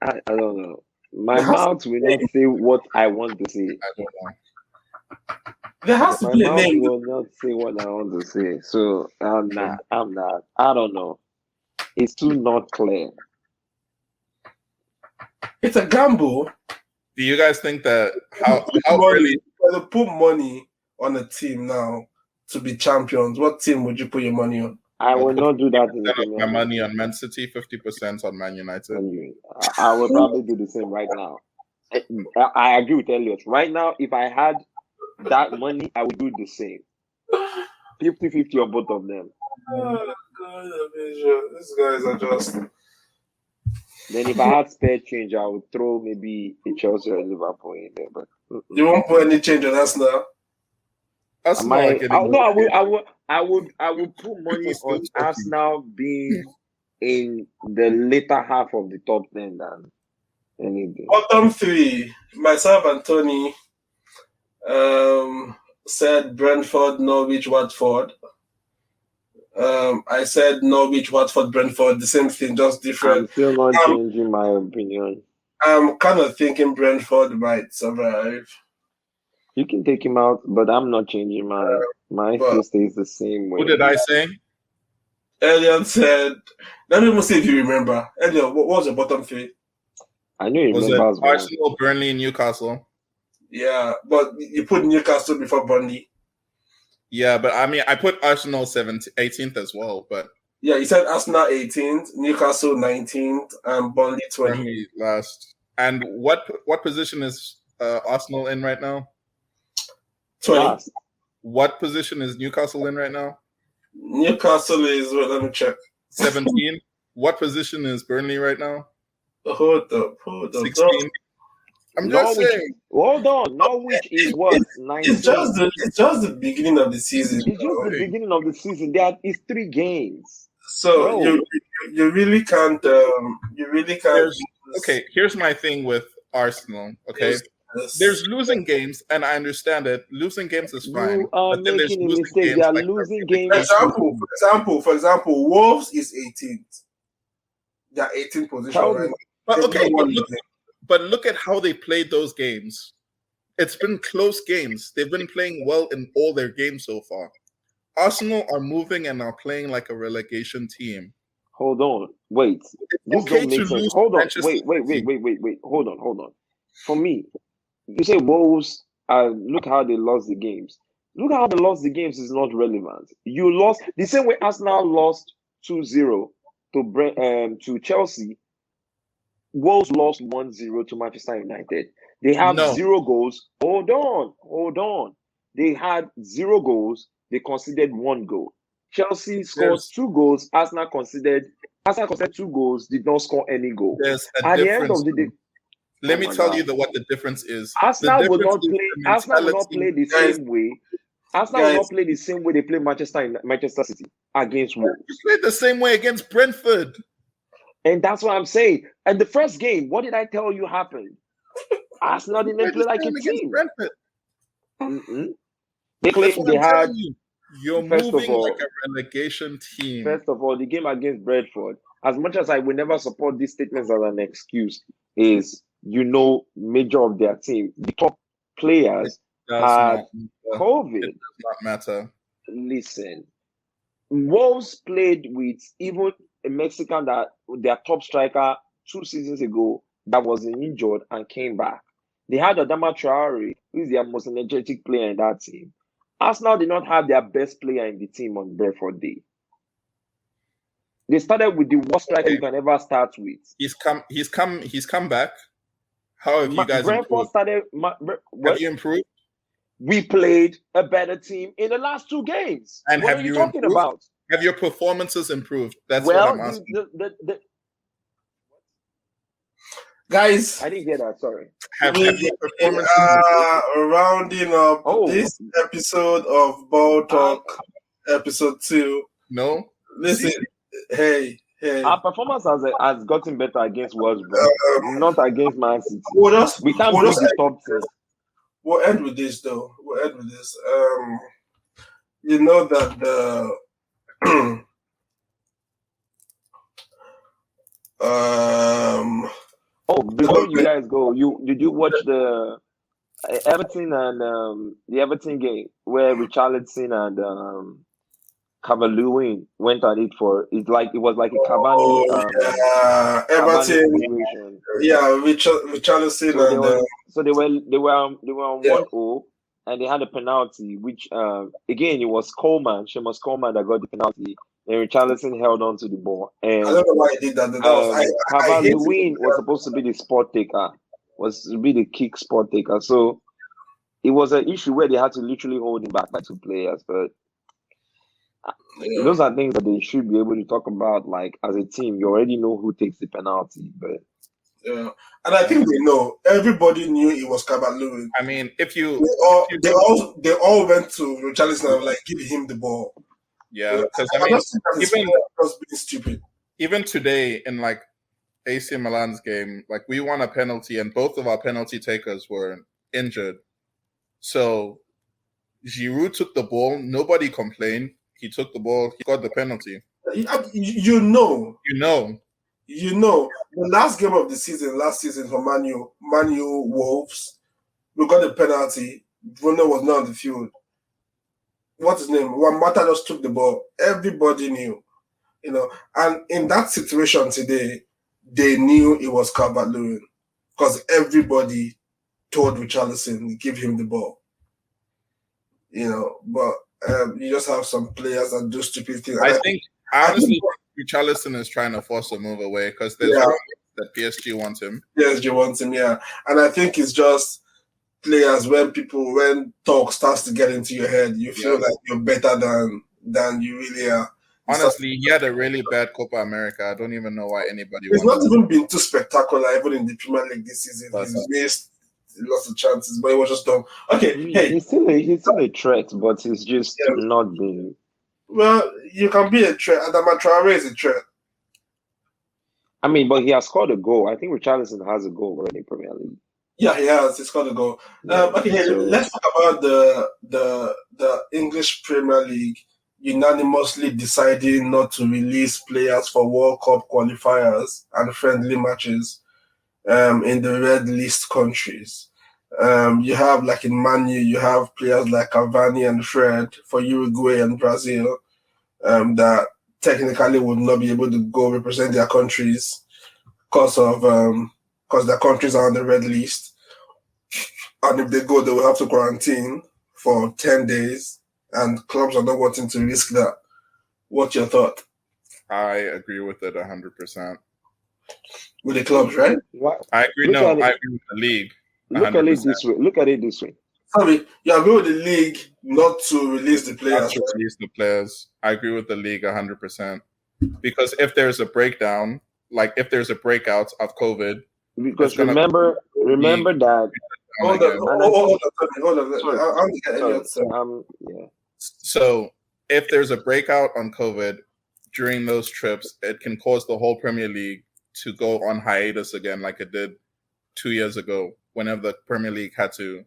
I don't know. My mouth will not say what I want to say. I don't know. There has to be a name. My mouth will not say what I want to say. So I'm not. I don't know. It's too not clear. It's a gamble. Do you guys think that how really to put money on a team now to be champions? What team would you put your money on? I will not do that. My money on Man City, 50% on Man United. I will probably do the same right now. I agree with Elliot. Right now, if I had that money, I would do the same. 50-50 on both of them. Oh, God, these guys are just... Then if I had spare change, I would throw maybe a Chelsea or a Liverpool in there. But you won't put any change on us now? I would put money on Arsenal being in the later half of the top 10 than Anything. Bottom three, myself and Tony said Brentford, Norwich, Watford. I said Norwich, Watford, Brentford, the same thing, just different. I'm still not changing my opinion. I'm kind of thinking Brentford might survive. You can take him out, but I'm not changing mine. Mine still stays the same way. Who did I say? Elliot said, let me see if you remember. Elliot, what was the bottom three? I know you Was it remember as well. Arsenal, Burnley, Newcastle? Yeah, but you put Newcastle before Burnley. Yeah, but I mean, I put Arsenal 18th as well, but yeah, you said Arsenal 18th, Newcastle 19th, and Burnley 20th. Burnley last. And what position is Arsenal in right now? 20. What position is Newcastle in right now? Newcastle is, well, let me check. 17. What position is Burnley right now? Hold up. 16. I'm just saying. Hold on. Norwich is what? 19. It's just the beginning of the season. It's just the beginning of the season. It's 3 games. So you really can't. Okay, here's my thing with Arsenal. Okay, there's losing games, and I understand it. Losing games is fine. You are making a mistake. They are losing games. For example, Wolves is 18th. They are 18th position right now. But look at how they played those games. It's been close games. They've been playing well in all their games so far. Arsenal are moving and are playing like a relegation team. Hold on. Wait. This don't make sense. Hold on. Wait. Hold on. For me, you say Wolves, look how they lost the games. Look how they lost the games is not relevant. You lost the same way Arsenal lost 2-0 to Chelsea. Wolves lost 1-0 to Manchester United. They have 0 goals. Hold on. They had 0 goals. They conceded 1 goal. Chelsea scored 2 goals. Arsenal conceded 2 goals. Did not score any goal. There's a difference. The end of the day, let me tell you what the difference is. Arsenal will not play the same way. Arsenal will not play the same way they play Manchester City against Wolves. You played the same way against Brentford. And that's what I'm saying. And the first game, what did I tell you happened? Arsenal didn't play like a team. You're moving like a relegation team. First of all, the game against Brentford, as much as I will never support these statements as an excuse, is major of their team, the top players had COVID. It does not matter. Listen, Wolves played with even a Mexican that their top striker 2 seasons ago that was injured and came back. They had Adama Traore, who is their most energetic player in that team. Arsenal did not have their best player in the team on Brentford Day. They started with the worst striker you can ever start with. He's come back. How have you guys Brentford improved? Have you improved? We played a better team in the last 2 games. And what are you talking about? Have your performances improved? That's what I'm asking. Guys, I didn't get that. Sorry. Have your performances rounding up this episode of Ball Talk, episode 2. No, listen. Hey. Our performance has gotten better against Wolfsburg, not against Man City. We can't beat the top 10. We'll end with this, though. You know that the before you guys go, did you watch the Everton and the Everton game where Richarlison and Cavani went at it for it was like a Cavani Everton situation. Richarlison so they were on 1-0 and they had a penalty, which again it was Seamus Coleman that got the penalty. And Richarlison held on to the ball. And I don't know why he did that. Cavani was supposed to be the spot taker, was to be the kick spot taker. So it was an issue where they had to literally hold him back by 2 players. But those are things that they should be able to talk about. Like as a team, you already know who takes the penalty. But and I think they know. Everybody knew it was Cavani. I mean, they all went to Richarlison and like give him the ball. Yeah, because I mean, even today in like AC Milan's game, like we won a penalty, and both of our penalty takers were injured. So Giroud took the ball. Nobody complained. He took the ball. He got the penalty. You know, You know, the last game of the season, last season for Manu Wolves, we got a penalty. Bruno was not on the field. What's his name? Juan Mata just took the ball. Everybody knew, And in that situation today, they knew it was Calvert-Lewin because everybody told Richarlison, give him the ball. But you just have some players that do stupid things. I think honestly, Richarlison is trying to force a move away because there's rumors that PSG wants him. PSG wants him, yeah. And I think it's just players when talk starts to get into your head, you feel like you're better than you really are. Honestly, he had a really bad Copa America. I don't even know why anybody. It's not even been too spectacular, even in the Premier League this season. He's missed lots of chances, but it was just dumb. Okay, hey, he's still a threat, but he's just not being. Well, you can be a threat. Adama Traore is a threat. I mean, but he has scored a goal. I think Richarlison has a goal already in Premier League. Yeah, he has. He's scored a goal. Let's talk about the English Premier League unanimously deciding not to release players for World Cup qualifiers and friendly matches in the red list countries. You have, like in Man U, you have players like Cavani and Fred for Uruguay and Brazil that technically would not be able to go represent their countries because their countries are on the red list. And if they go, they will have to quarantine for 10 days. And clubs are not wanting to risk that. What's your thought? I agree with it 100%. With the clubs, right? What? I agree. I agree with the league. 100%. Look at it this way. Sorry, you agree with the league not to release the players. Not to release the players. I agree with the league 100%. Because if there's a breakdown, like if there's a breakout of COVID, because remember that. Hold on. So if there's a breakout on COVID during those trips, it can cause the whole Premier League to go on hiatus again, like it did 2 years ago, whenever the Premier League had to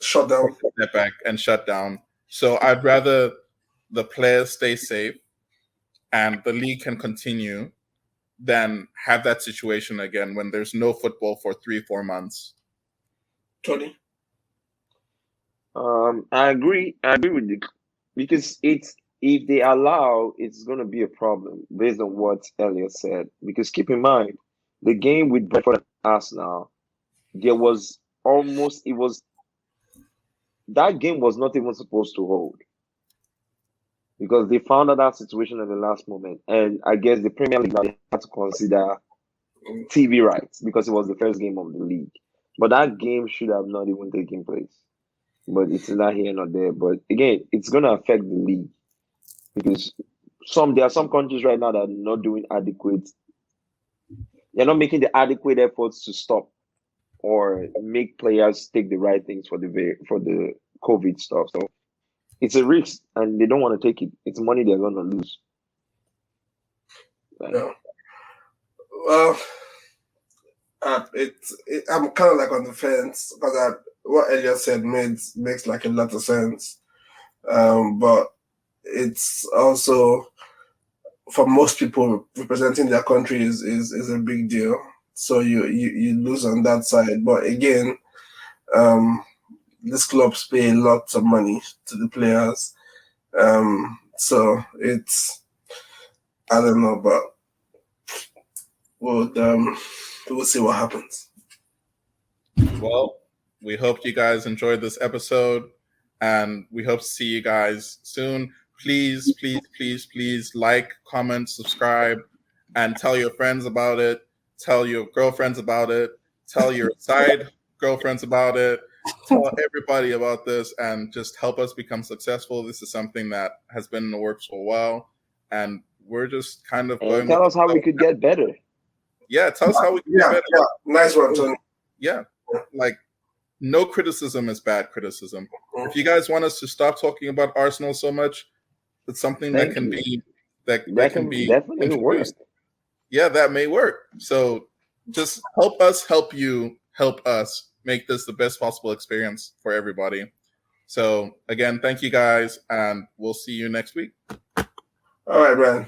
shut down, step back and shut down. So I'd rather the players stay safe and the league can continue than have that situation again when there's no football for 3-4 months. Tony? I agree with you because if they allow, it's going to be a problem based on what Elliot said. Because keep in mind, the game with Brentford and Arsenal, that game was not even supposed to hold because they found out that situation at the last moment, and I guess the Premier League had to consider TV rights because it was the first game of the league. But that game should have not even taken place. But it's not here, not there. But again, it's going to affect the league because there are some countries right now that are not doing adequate. They're not making the adequate efforts to stop or make players take the right things for the COVID stuff. So it's a risk, and they don't want to take it. It's money they're going to lose. Yeah. Well. I'm kind of like on the fence because what Elliot said makes like a lot of sense, but it's also for most people representing their country is a big deal. So you lose on that side. But again, these clubs pay lots of money to the players, so it's I don't know, but we'll see what happens. Well, we hope you guys enjoyed this episode, and we hope to see you guys soon. Please like, comment, subscribe, and tell your friends about it. Tell your girlfriends about it. Tell your side girlfriends about it. Tell everybody about this, and just help us become successful. This is something that has been in the works for a while, and we're just kind of going. Tell us how we could get better. Yeah, tell us how we can get better. Yeah, nice one, Tony. Yeah, like no criticism is bad criticism. If you guys want us to stop talking about Arsenal so much, it's something that can be definitely work. yeah, that may work. So just help us help you help us make this the best possible experience for everybody. So again, thank you guys, and we'll see you next week. All right, man.